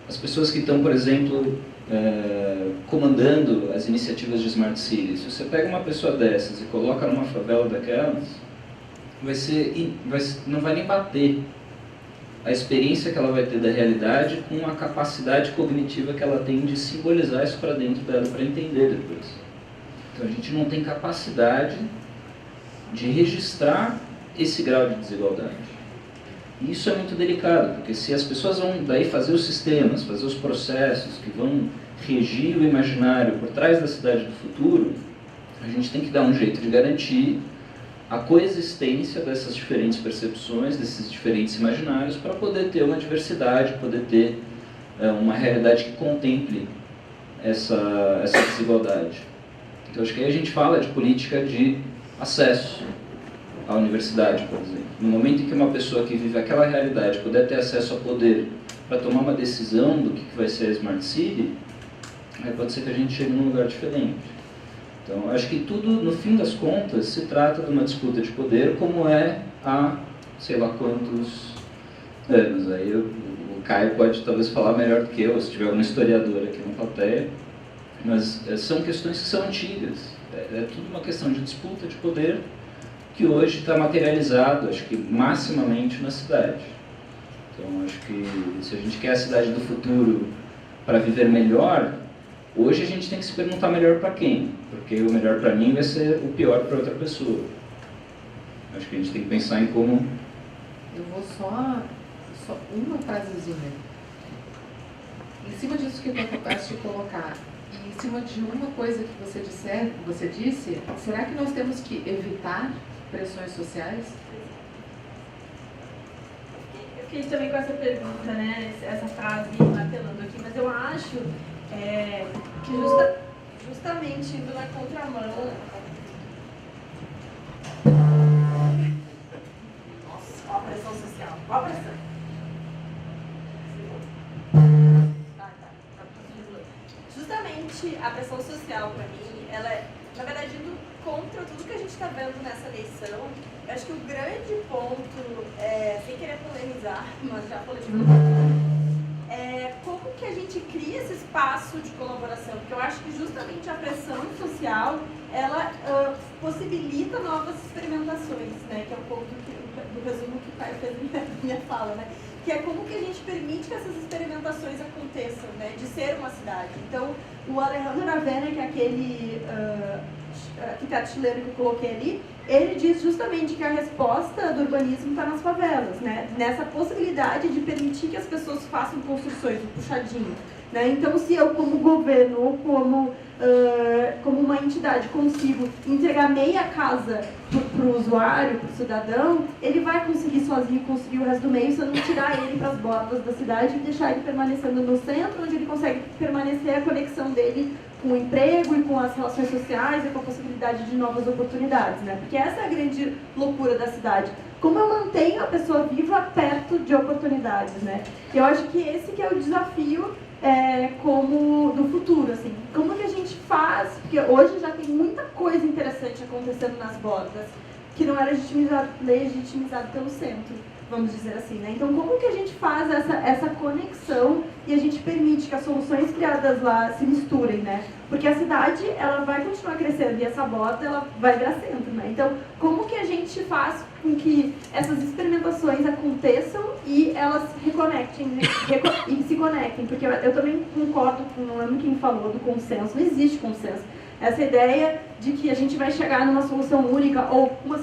As pessoas que estão, por exemplo, comandando as iniciativas de Smart City, se você pega uma pessoa dessas e coloca numa favela daquelas, não vai nem bater a experiência que ela vai ter da realidade com a capacidade cognitiva que ela tem de simbolizar isso para dentro dela, para entender depois. Então a gente não tem capacidade de registrar esse grau de desigualdade. E isso é muito delicado, porque se as pessoas vão daí fazer os sistemas, fazer os processos que vão regir o imaginário por trás da cidade do futuro, a gente tem que dar um jeito de garantir a coexistência dessas diferentes percepções, desses diferentes imaginários, para poder ter uma diversidade, poder ter uma realidade que contemple essa desigualdade. Então acho que aí a gente fala de política de acesso à universidade, por exemplo. No momento em que uma pessoa que vive aquela realidade puder ter acesso ao poder para tomar uma decisão do que vai ser a Smart City, aí pode ser que a gente chegue num lugar diferente. Então, acho que tudo, no fim das contas, se trata de uma disputa de poder, como é há, sei lá quantos anos. Aí o Caio pode talvez falar melhor do que eu, se tiver algum historiador aqui na plateia, mas são questões que são antigas. É tudo uma questão de disputa de poder que hoje está materializado, acho que maximamente na cidade. Então, acho que se a gente quer a cidade do futuro para viver melhor, hoje a gente tem que se perguntar melhor para quem, porque o melhor para mim vai ser o pior para outra pessoa. Acho que a gente tem que pensar em como... Eu vou só uma frasezinha. Em cima disso que eu acabaste de colocar, e em cima de uma coisa que você disse, será que nós temos que evitar pressões sociais? Eu fiquei também com essa pergunta, né? Essa frase martelando aqui, mas eu acho que justamente indo na contramão. Nossa, ó a pressão social, ó a pressão. Justamente a pressão social, para mim, ela é, na verdade, indo contra tudo que a gente está vendo nessa eleição. Eu acho que o grande ponto, sem querer polemizar, mas já polemizando, como que a gente cria esse espaço de colaboração, porque eu acho que justamente a pressão social, ela possibilita novas experimentações, né, que é um pouco do resumo que o Caio fez na minha fala, né, que é como que a gente permite que essas experimentações aconteçam, né, de ser uma cidade. Então, o Alejandro Avena, que é aquele arquiteto chileno que eu coloquei ali, ele diz justamente que a resposta do urbanismo está nas favelas, né? Nessa possibilidade de permitir que as pessoas façam construções, um puxadinho. Né? Então, se eu, como governo ou como como uma entidade, consigo entregar meia casa para o usuário, para o cidadão, ele vai conseguir sozinho construir o resto do meio se eu não tirar ele para as bordas da cidade e deixar ele permanecendo no centro, onde ele consegue permanecer a conexão dele com o emprego e com as relações sociais e com a possibilidade de novas oportunidades, né? Porque essa é a grande loucura da cidade. Como eu mantenho a pessoa viva perto de oportunidades, né? Eu acho que esse que é o desafio como do futuro, assim. Como que a gente faz? Porque hoje já tem muita coisa interessante acontecendo nas bordas que não é legitimizado pelo centro, vamos dizer assim, né? Então, como que a gente faz essa conexão e a gente permite que as soluções criadas lá se misturem, né? Porque a cidade, ela vai continuar crescendo e essa borda, ela vai virar centro, né? Então, como que a gente faz com que essas experimentações aconteçam e elas reconectem, né? E se conectem? Porque eu também concordo com, não lembro quem falou do consenso, não existe consenso. Essa ideia de que a gente vai chegar numa solução única ou uma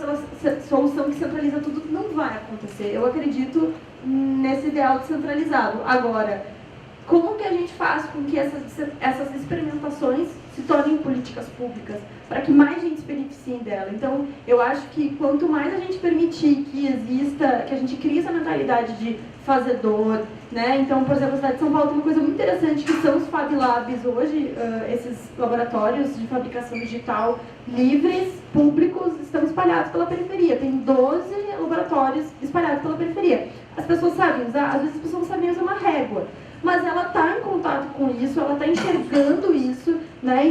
solução que centraliza tudo não vai acontecer. Eu acredito nesse ideal descentralizado. Agora, como que a gente faz com que essas experimentações se tornem políticas públicas, para que mais gente se beneficie dela? Então, eu acho que quanto mais a gente permitir que exista, que a gente crie essa mentalidade de fazedor, né? Então, por exemplo, a cidade de São Paulo tem uma coisa muito interessante que são os Fab Labs hoje, esses laboratórios de fabricação digital livres, públicos, estão espalhados pela periferia. Tem 12 laboratórios espalhados pela periferia. As pessoas sabem usar, às vezes as pessoas não sabem usar uma régua, mas ela está em contato com isso, ela está enxergando isso, né,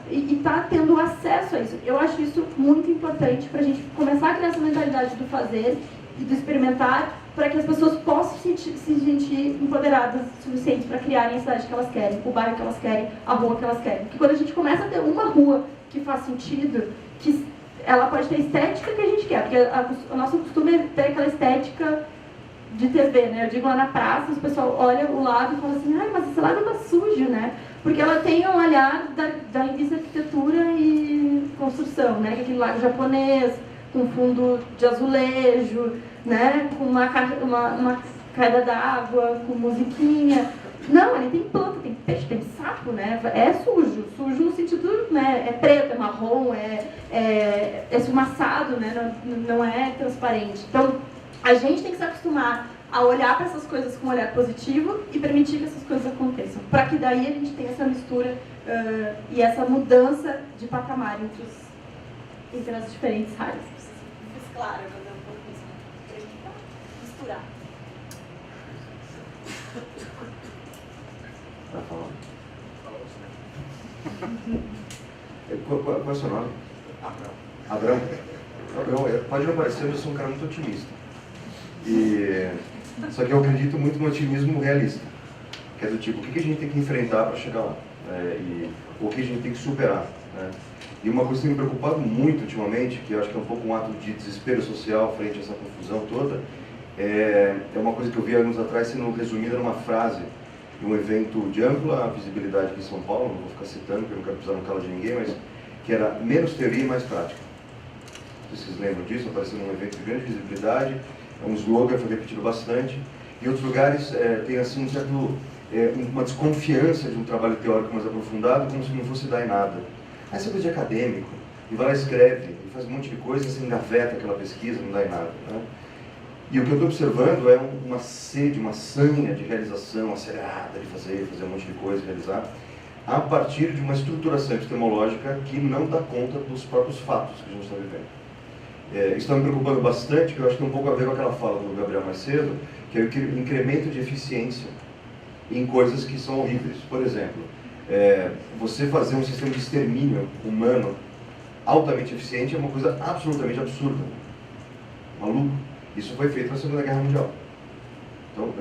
e está tendo acesso a isso. Eu acho isso muito importante para a gente começar a criar essa mentalidade do fazer e do experimentar, para que as pessoas possam se sentir empoderadas o suficiente para criarem a cidade que elas querem, o bairro que elas querem, a rua que elas querem. Porque quando a gente começa a ter uma rua que faz sentido, que ela pode ter a estética que a gente quer, porque o nosso costume é ter aquela estética de TV, né? Eu digo lá na praça, o pessoal olha o lado e fala assim, ai, mas esse lado tá sujo, né? Porque ela tem um olhar da indústria arquitetura e construção, né? Que é aquele lado japonês, com fundo de azulejo, né? Com uma queda d'água, com musiquinha. Não, ele tem planta, tem peixe, tem sapo, né? É sujo no sentido, né? É preto, é marrom, é esfumaçado, né? Não é transparente. Então, a gente tem que se acostumar a olhar para essas coisas com um olhar positivo e permitir que essas coisas aconteçam, para que daí a gente tenha essa mistura e essa mudança de patamar entre as diferentes áreas. Fiz claro, eu vou dar um pouco isso, misturar. Vai falar? Qual é o seu nome? Abrão. Abrão, pode não parecer, mas eu sou um cara muito otimista. Só que eu acredito muito no otimismo realista, que é do tipo, o que a gente tem que enfrentar para chegar lá, e o que a gente tem que superar, né? E uma coisa que tem me preocupado muito ultimamente, que eu acho que é um pouco um ato de desespero social frente a essa confusão toda, é uma coisa que eu vi anos atrás sendo resumida numa frase de um evento de ampla visibilidade aqui em São Paulo, não vou ficar citando porque eu não quero pisar no calo de ninguém, mas que era menos teoria e mais prática. Não sei se vocês lembram disso, apareceu num evento de grande visibilidade. É um slogan, foi repetido bastante. Em outros lugares tem assim um certo, uma desconfiança de um trabalho teórico mais aprofundado, como se não fosse dar em nada. Essa coisa de acadêmico, e vai lá, escreve, e faz um monte de coisa, e você engaveta aquela pesquisa, não dá em nada, né? E o que eu estou observando é uma sede, uma sanha de realização acelerada, de fazer um monte de coisa, realizar, a partir de uma estruturação epistemológica que não dá conta dos próprios fatos que a gente está vivendo. Isso está me preocupando bastante, que eu acho que tem um pouco a ver com aquela fala do Gabriel mais cedo, que é o incremento de eficiência em coisas que são horríveis. Por exemplo, você fazer um sistema de extermínio humano altamente eficiente é uma coisa absolutamente absurda. Maluco. Isso foi feito na Segunda Guerra Mundial. Então,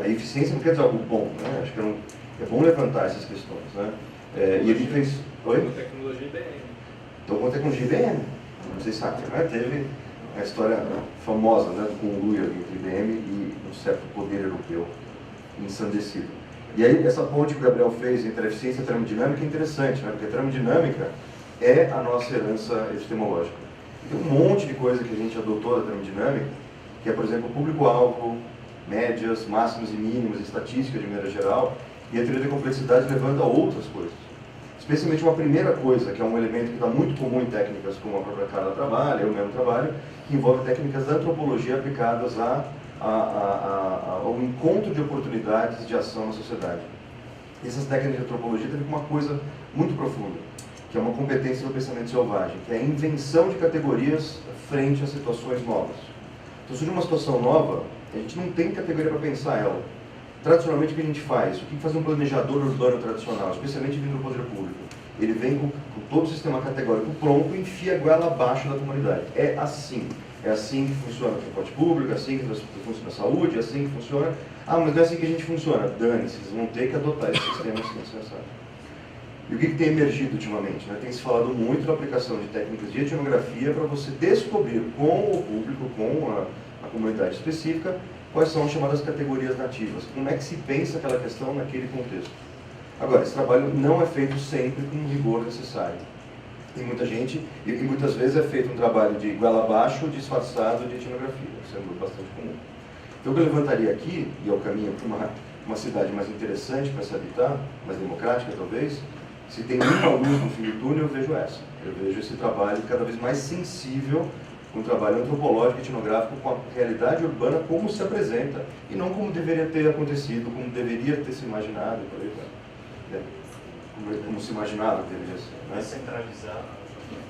a eficiência não quer dizer algo bom, né? Acho que é bom levantar essas questões, né? E a gente fez... Oi? Com tecnologia IBM. Então, com tecnologia IBM. Vocês sabem, né? Teve a história famosa, né, do conluio entre IBM e um certo poder europeu ensandecido. E aí, essa ponte que o Gabriel fez entre a eficiência e a termodinâmica é interessante, né? Porque a termodinâmica é a nossa herança epistemológica. Tem um monte de coisa que a gente adotou da termodinâmica, que é, por exemplo, público-alvo, médias, máximas e mínimas, estatística de maneira geral, e a teoria da complexidade levando a outras coisas. Especialmente uma primeira coisa, que é um elemento que está muito comum em técnicas como a própria Carla trabalha, eu mesmo trabalho, que envolve técnicas da antropologia aplicadas ao encontro de oportunidades de ação na sociedade. Essas técnicas de antropologia têm uma coisa muito profunda, que é uma competência do pensamento selvagem, que é a invenção de categorias frente a situações novas. Então, surge uma situação nova, a gente não tem categoria para pensar ela. Tradicionalmente, o que a gente faz? O que faz um planejador urbano tradicional, especialmente vindo do poder público? Ele vem com todo o sistema categórico pronto e enfia a goela abaixo da comunidade. É assim. É assim que funciona o transporte público, é assim que funciona a saúde, é assim que funciona... Ah, mas não é assim que a gente funciona. Dane-se, vocês vão ter que adotar esse sistema assim, necessário. E o que tem emergido ultimamente? Tem se falado muito da aplicação de técnicas de etnografia para você descobrir com o público, com a comunidade específica, quais são as chamadas categorias nativas, como é que se pensa aquela questão naquele contexto. Agora, esse trabalho não é feito sempre com o rigor necessário. Tem muita gente, e muitas vezes é feito um trabalho de goela abaixo, disfarçado de etnografia, sendo bastante comum. Então, o que eu levantaria aqui, e é o caminho para uma cidade mais interessante para se habitar, mais democrática talvez, se tem uma luz no fim do túnel, eu vejo essa. Eu vejo esse trabalho cada vez mais sensível, um trabalho antropológico e etnográfico com a realidade urbana como se apresenta, e não como deveria ter acontecido, como deveria ter se imaginado, por aí vai. Como se imaginava que deveria ser. Né? Centralizar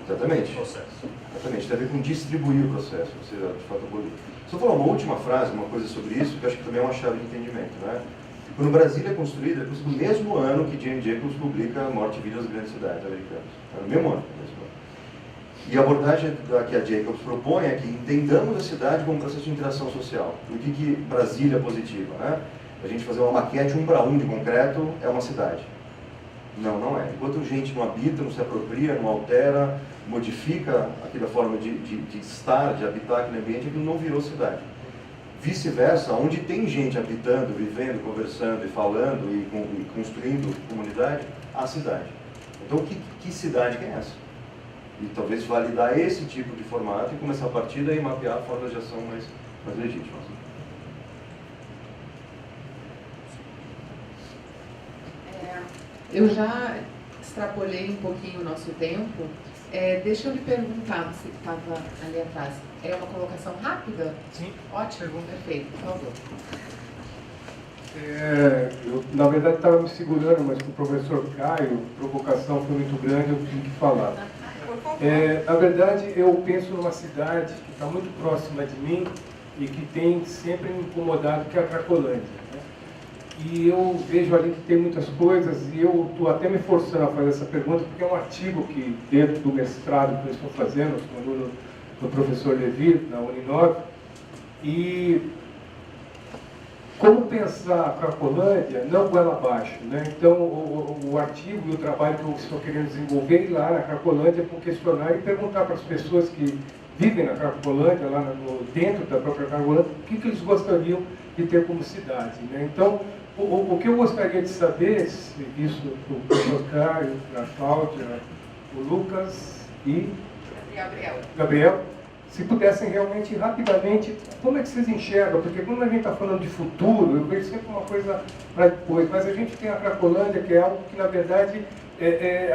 Exatamente. o processo. Exatamente, tem a ver com distribuir o processo, ou seja, de fato abolir. Só falar uma última frase, uma coisa sobre isso, que eu acho que também é uma chave de entendimento. Né? Quando Brasília é construída, é no mesmo ano que Jane Jacobs publica A Morte e Vida das Grandes Cidades Americanas. É no mesmo ano. E a abordagem que a Jacobs propõe é que entendamos a cidade como um processo de interação social. O que Brasília é positiva? Né? A gente fazer uma maquete 1 para 1 de concreto é uma cidade. Não, não é. Enquanto a gente não habita, não se apropria, não altera, modifica aquela forma de estar, de habitar aquele ambiente, aquilo não virou cidade. Vice-versa, onde tem gente habitando, vivendo, conversando e falando e construindo comunidade, há cidade. Então, que cidade que é essa? E talvez validar esse tipo de formato e começar a partir daí mapear formas de ação mais legítimas. Eu já extrapolei um pouquinho o nosso tempo. Deixa eu lhe perguntar, você que estava ali atrás. É uma colocação rápida? Sim. Ótimo, perfeito, por favor. Eu, na verdade, estava me segurando, mas com o professor Caio, a provocação foi muito grande, eu tive que falar. Na verdade, eu penso numa cidade que está muito próxima de mim e que tem sempre me incomodado, que é a Cracolândia. Né? E eu vejo ali que tem muitas coisas e eu estou até me forçando a fazer essa pergunta, porque é um artigo que, dentro do mestrado que eu estou fazendo, eu estou aluno do professor Levi, na Uninove, e como pensar a Cracolândia não goela abaixo, né? Então, o artigo e o trabalho que eu estou querendo desenvolver é ir lá na Cracolândia para um questionário e perguntar para as pessoas que vivem na Cracolândia, lá dentro da própria Cracolândia, o que eles gostariam de ter como cidade, né? Então, o que eu gostaria de saber, isso do professor Caio, a Cláudia, o Lucas e Gabriel, se pudessem realmente, rapidamente, como é que vocês enxergam? Porque quando a gente está falando de futuro, eu vejo sempre uma coisa para depois, mas a gente tem a Cracolândia, que é algo que, na verdade,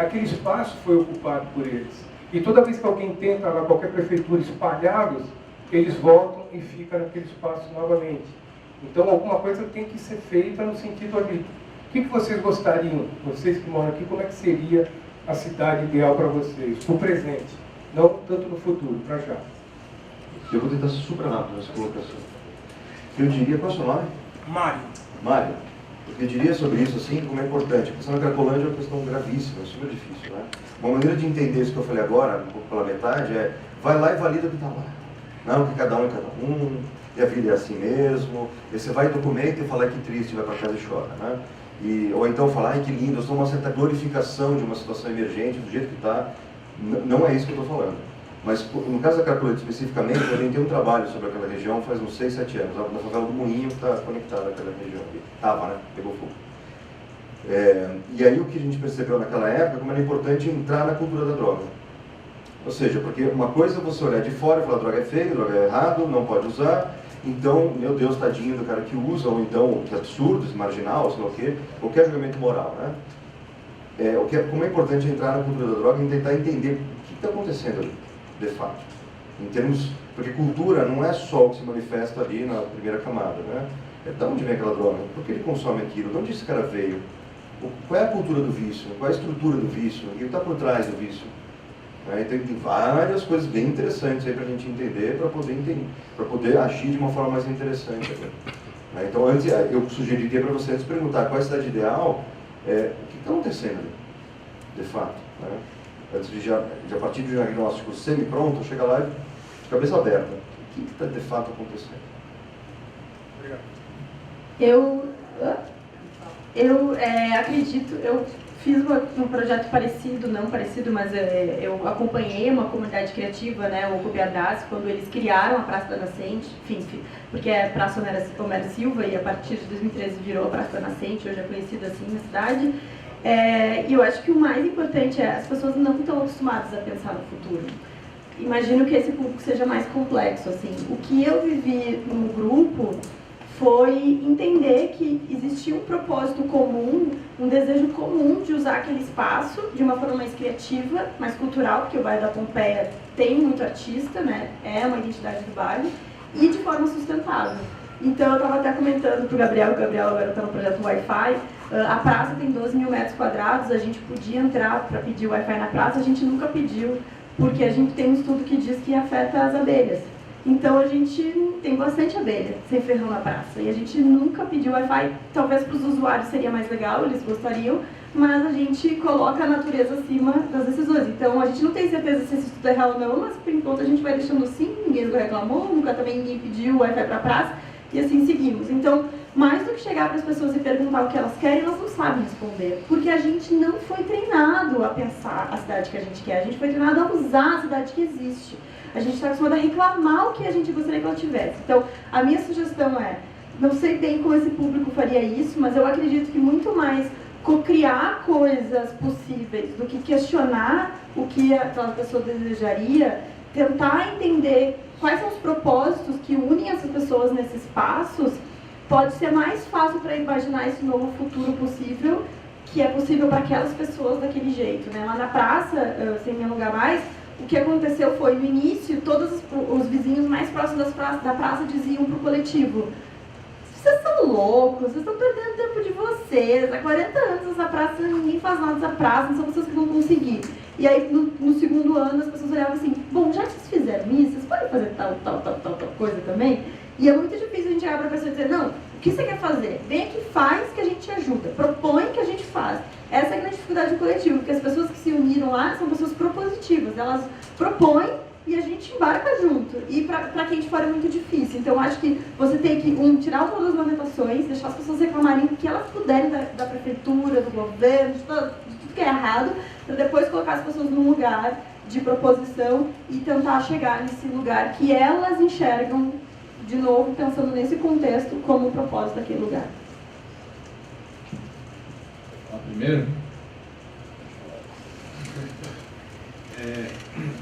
aquele espaço foi ocupado por eles. E toda vez que alguém tenta, lá, qualquer prefeitura, espalhá-los, eles voltam e ficam naquele espaço novamente. Então, alguma coisa tem que ser feita no sentido ali. O que vocês gostariam, vocês que moram aqui, como é que seria a cidade ideal para vocês, no presente, não tanto no futuro, para já? Eu vou tentar ser super rápido nessa colocação. Eu diria, qual é o seu nome? Mário. Mário. Eu diria sobre isso, assim, como é importante. A questão da Cracolândia é uma questão gravíssima, super difícil, né? Uma maneira de entender isso que eu falei agora, um pouco pela metade, é vai lá e valida o que está lá. Não, que cada um é cada um, e a vida é assim mesmo. E você vai documenta e fala que triste, vai para casa e chora, né? Ou então falar, ai que lindo, eu sou uma certa glorificação de uma situação emergente, do jeito que está. Não é isso que eu estou falando. Mas, no caso da Cracolândia especificamente, a gente tem um trabalho sobre aquela região faz uns 6, 7 anos, na favela do Moinho, que está conectada àquela região. Estava, né? Pegou fogo. E aí o que a gente percebeu naquela época, como era importante entrar na cultura da droga. Ou seja, porque uma coisa é você olhar de fora e falar droga é feio, droga é errado, não pode usar, então, meu Deus, tadinho do cara que usa, ou então, que absurdo, marginal, sei lá o quê, qualquer julgamento moral, né? como é importante entrar na cultura da droga e tentar entender o que está acontecendo ali, de fato. Em termos, porque cultura não é só o que se manifesta ali na primeira camada, né? É de onde vem aquela droga, por que ele consome aquilo, de onde esse cara veio, qual é a cultura do vício, qual é a estrutura do vício, e o que está por trás do vício. Então tem várias coisas bem interessantes aí para a gente entender, para poder agir de uma forma mais interessante. Então antes, eu sugeriria para você antes perguntar qual é a cidade ideal, o que está acontecendo ali, de fato. Antes de já partir de um diagnóstico semi-pronto, chega lá de cabeça aberta. O que está de fato acontecendo? Obrigado. Eu acredito, eu fiz um projeto parecido, não parecido, mas eu acompanhei uma comunidade criativa, né, o Copiadás, quando eles criaram a Praça da Nascente, enfim, porque é Praça Homero Silva e a partir de 2013 virou a Praça da Nascente, hoje é conhecida assim na cidade. E eu acho que o mais importante as pessoas não estão acostumadas a pensar no futuro. Imagino que esse público seja mais complexo, assim. O que eu vivi no grupo foi entender que existia um propósito comum, um desejo comum de usar aquele espaço de uma forma mais criativa, mais cultural, porque o bairro da Pompeia tem muito artista, né? É uma identidade do bairro, e de forma sustentável. Então eu estava até comentando para o Gabriel agora está no projeto Wi-Fi, a praça tem 12 mil metros quadrados, a gente podia entrar para pedir Wi-Fi na praça, a gente nunca pediu, porque a gente tem um estudo que diz que afeta as abelhas. Então a gente tem bastante abelha sem ferrão na praça, e a gente nunca pediu Wi-Fi, talvez para os usuários seria mais legal, eles gostariam, mas a gente coloca a natureza acima das decisões. Então a gente não tem certeza se esse estudo é real ou não, mas por enquanto a gente vai deixando assim, ninguém nunca reclamou, nunca também ninguém pediu Wi-Fi para a praça, e assim seguimos. Então, mais do que chegar para as pessoas e perguntar o que elas querem, elas não sabem responder. Porque a gente não foi treinado a pensar a cidade que a gente quer, a gente foi treinado a usar a cidade que existe. A gente está acostumado a reclamar o que a gente gostaria que ela tivesse. Então, a minha sugestão não sei bem como esse público faria isso, mas eu acredito que muito mais cocriar coisas possíveis do que questionar o que aquela pessoa desejaria, tentar entender quais são os propósitos que unem essas pessoas nesses passos, pode ser mais fácil para imaginar esse novo futuro possível, que é possível para aquelas pessoas daquele jeito, né? Lá na praça, sem me alongar mais, o que aconteceu foi, no início, todos os vizinhos mais próximos da praça diziam para o coletivo: vocês são loucos, vocês estão perdendo tempo de vocês, há 40 anos essa praça, ninguém faz nada dessa praça, não são vocês que vão conseguir. E aí, no segundo ano, as pessoas olhavam assim: bom, já que vocês fizeram isso, vocês podem fazer tal coisa também? E é muito difícil a gente chegar para a pessoa e dizer: não, o que você quer fazer? Vem aqui, faz que a gente te ajuda, propõe que a gente faz. Essa é a grande dificuldade do coletivo, porque as pessoas que se uniram lá são pessoas propositivas, elas propõem e a gente embarca junto. E para quem de fora é muito difícil. Então, eu acho que você tem que, tirar todas as lamentações, deixar as pessoas reclamarem o que elas puderem da prefeitura, do governo, de tudo que é errado, para depois colocar as pessoas num lugar de proposição e tentar chegar nesse lugar que elas enxergam, de novo, pensando nesse contexto, como o propósito daquele lugar. Primeiro?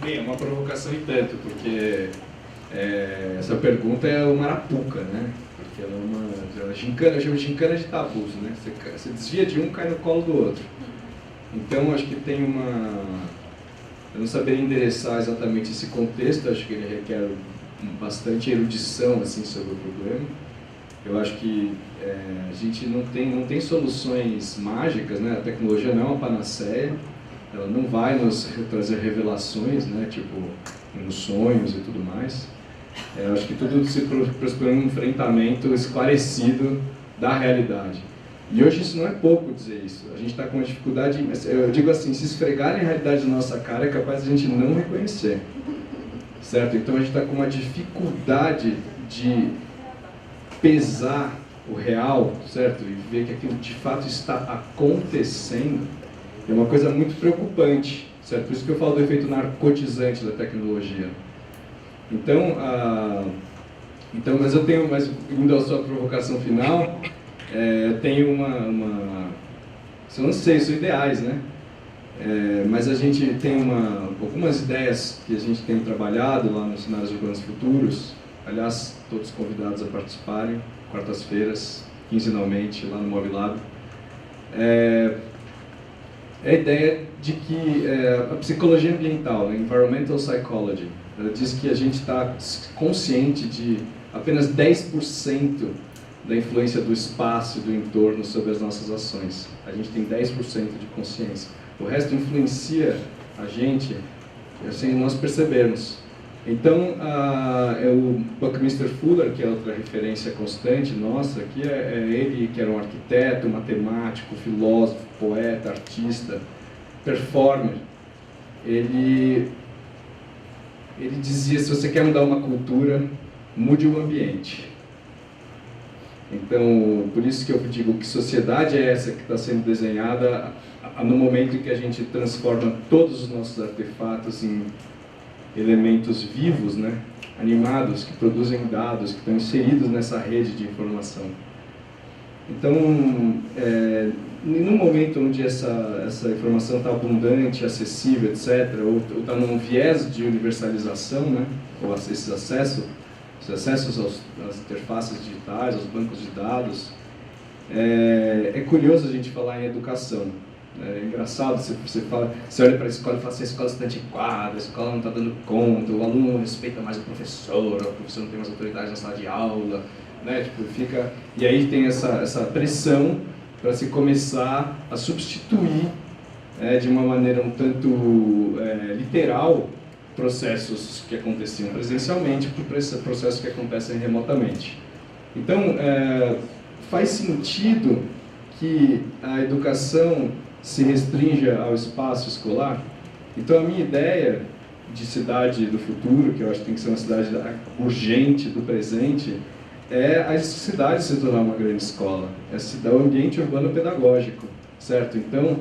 Bem, é uma provocação e tanto, porque essa pergunta é uma arapuca, né? Porque ela é uma gincana, eu chamo de gincana de tabus, né? Você desvia de um, cai no colo do outro. Então, acho que tem eu não saberia endereçar exatamente esse contexto, acho que ele requer bastante erudição assim, sobre o problema. Eu acho que a gente não tem soluções mágicas, né? A tecnologia não é uma panaceia, ela não vai nos trazer revelações, né? Tipo, nos sonhos e tudo mais. Eu acho que tudo se pressupõe um enfrentamento esclarecido da realidade. E hoje isso não é pouco dizer isso. A gente está com uma dificuldade, eu digo assim, se esfregarem a realidade na nossa cara é capaz de a gente não reconhecer. Certo? Então a gente está com uma dificuldade de pesar o real, certo? E ver que aquilo de fato está acontecendo é uma coisa muito preocupante, certo? Por isso que eu falo do efeito narcotizante da tecnologia. Então, mas eu tenho, indo à sua provocação final, tenho eu não sei, são ideais, né? Mas a gente tem algumas ideias que a gente tem trabalhado lá nos Cenários Urbanos Futuros. Aliás, todos convidados a participarem, quartas-feiras, quinzenalmente, lá no Mobilab. é a ideia de que a psicologia ambiental, Environmental Psychology, ela diz que a gente está consciente de apenas 10% da influência do espaço e do entorno sobre as nossas ações. A gente tem 10% de consciência. O resto influencia a gente sem nós percebermos. Então, o Buckminster Fuller, que é outra referência constante nossa, aqui é ele que era um arquiteto, matemático, filósofo, poeta, artista, performer. Ele dizia, se você quer mudar uma cultura, mude o ambiente. Então, por isso que eu digo que sociedade é essa que está sendo desenhada no momento em que a gente transforma todos os nossos artefatos em elementos vivos, né, animados, que produzem dados, que estão inseridos nessa rede de informação. Então, no momento onde essa informação está abundante, acessível, etc., ou está num viés de universalização, né, ou esses acessos às interfaces digitais, aos bancos de dados, é curioso a gente falar em educação. É engraçado, você olha para a escola e fala assim, a escola está antiquada, a escola não está dando conta, o aluno não respeita mais o professor não tem mais autoridade na sala de aula, né? Tipo, e aí tem essa pressão para se começar a substituir de uma maneira um tanto literal processos que aconteciam presencialmente por processos que acontecem remotamente. Então, faz sentido que a educação se restrinja ao espaço escolar. Então, a minha ideia de cidade do futuro, que eu acho que tem que ser uma cidade urgente do presente, é a cidade se tornar uma grande escola, é o ambiente urbano pedagógico, certo? Então,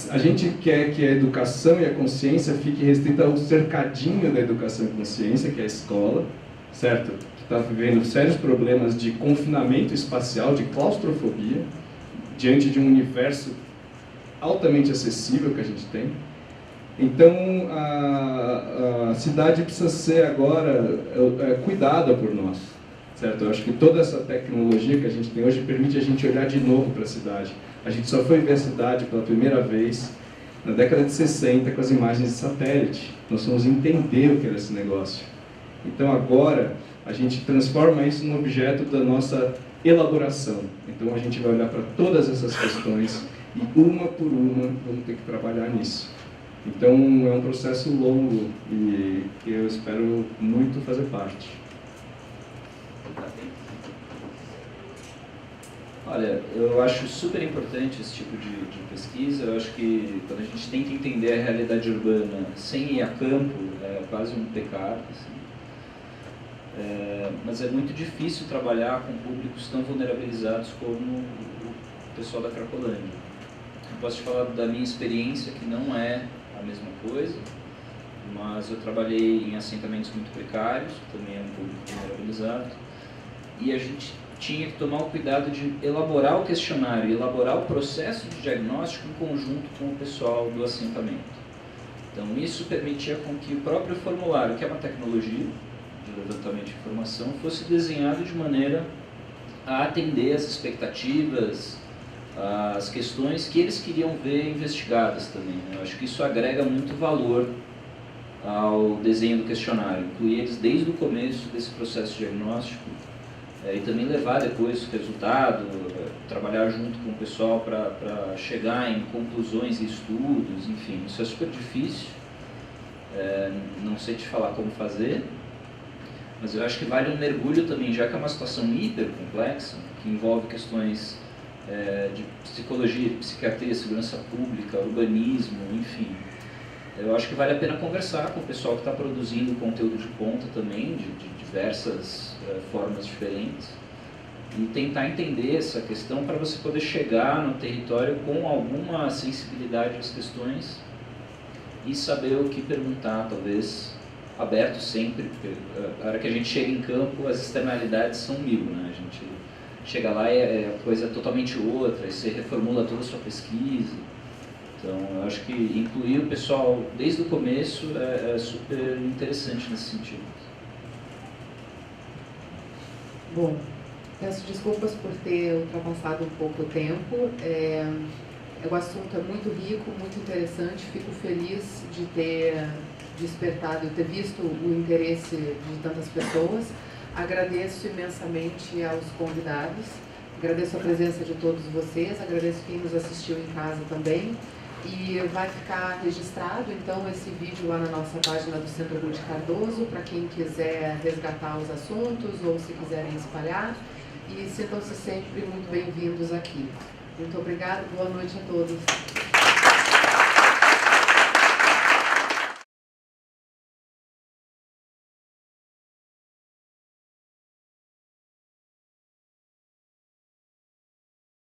a gente quer que a educação e a consciência fique restrita ao cercadinho da educação e consciência, que é a escola, certo? Que está vivendo sérios problemas de confinamento espacial, de claustrofobia, diante de um universo altamente acessível que a gente tem. Então, a cidade precisa ser agora cuidada por nós, certo? Eu acho que toda essa tecnologia que a gente tem hoje permite a gente olhar de novo para a cidade. A gente só foi ver a cidade pela primeira vez na década de 60 com as imagens de satélite. Nós fomos entender o que era esse negócio. Então, agora, a gente transforma isso num objeto da nossa elaboração. Então, a gente vai olhar para todas essas questões e, uma por uma, vamos ter que trabalhar nisso. Então, é um processo longo e que eu espero muito fazer parte. Olha, eu acho super importante esse tipo de pesquisa. Eu acho que quando a gente tenta entender a realidade urbana sem ir a campo, é quase um pecado. Assim. Mas é muito difícil trabalhar com públicos tão vulnerabilizados como o pessoal da Cracolândia. Eu posso te falar da minha experiência, que não é a mesma coisa, mas eu trabalhei em assentamentos muito precários, que também é um público vulnerabilizado, e a gente tinha que tomar o cuidado de elaborar o questionário, elaborar o processo de diagnóstico em conjunto com o pessoal do assentamento. Então isso permitia com que o próprio formulário, que é uma tecnologia de levantamento de informação, fosse desenhado de maneira a atender as expectativas, as questões que eles queriam ver investigadas também. Eu acho que isso agrega muito valor ao desenho do questionário, incluir eles desde o começo desse processo diagnóstico e também levar depois o resultado, trabalhar junto com o pessoal para chegar em conclusões e estudos, enfim, isso é super difícil, não sei te falar como fazer, mas eu acho que vale um mergulho também, já que é uma situação hiper complexa, que envolve questões de psicologia, de psiquiatria, segurança pública, urbanismo, enfim. Eu acho que vale a pena conversar com o pessoal que está produzindo conteúdo de ponta também, de diversas formas diferentes, e tentar entender essa questão para você poder chegar no território com alguma sensibilidade às questões e saber o que perguntar, talvez aberto sempre, porque a hora que a gente chega em campo as externalidades são mil, né? A gente chega lá e a coisa é totalmente outra, e você reformula toda a sua pesquisa. Então, eu acho que incluir o pessoal desde o começo é super interessante nesse sentido. Bom, peço desculpas por ter ultrapassado um pouco o tempo. O assunto é muito rico, muito interessante. Fico feliz de ter despertado, de ter visto o interesse de tantas pessoas. Agradeço imensamente aos convidados. Agradeço a presença de todos vocês. Agradeço quem nos assistiu em casa também. E vai ficar registrado, então, esse vídeo lá na nossa página do Centro Ruth Cardoso, para quem quiser resgatar os assuntos ou se quiserem espalhar. E sintam-se sempre muito bem-vindos aqui. Muito obrigada, boa noite a todos.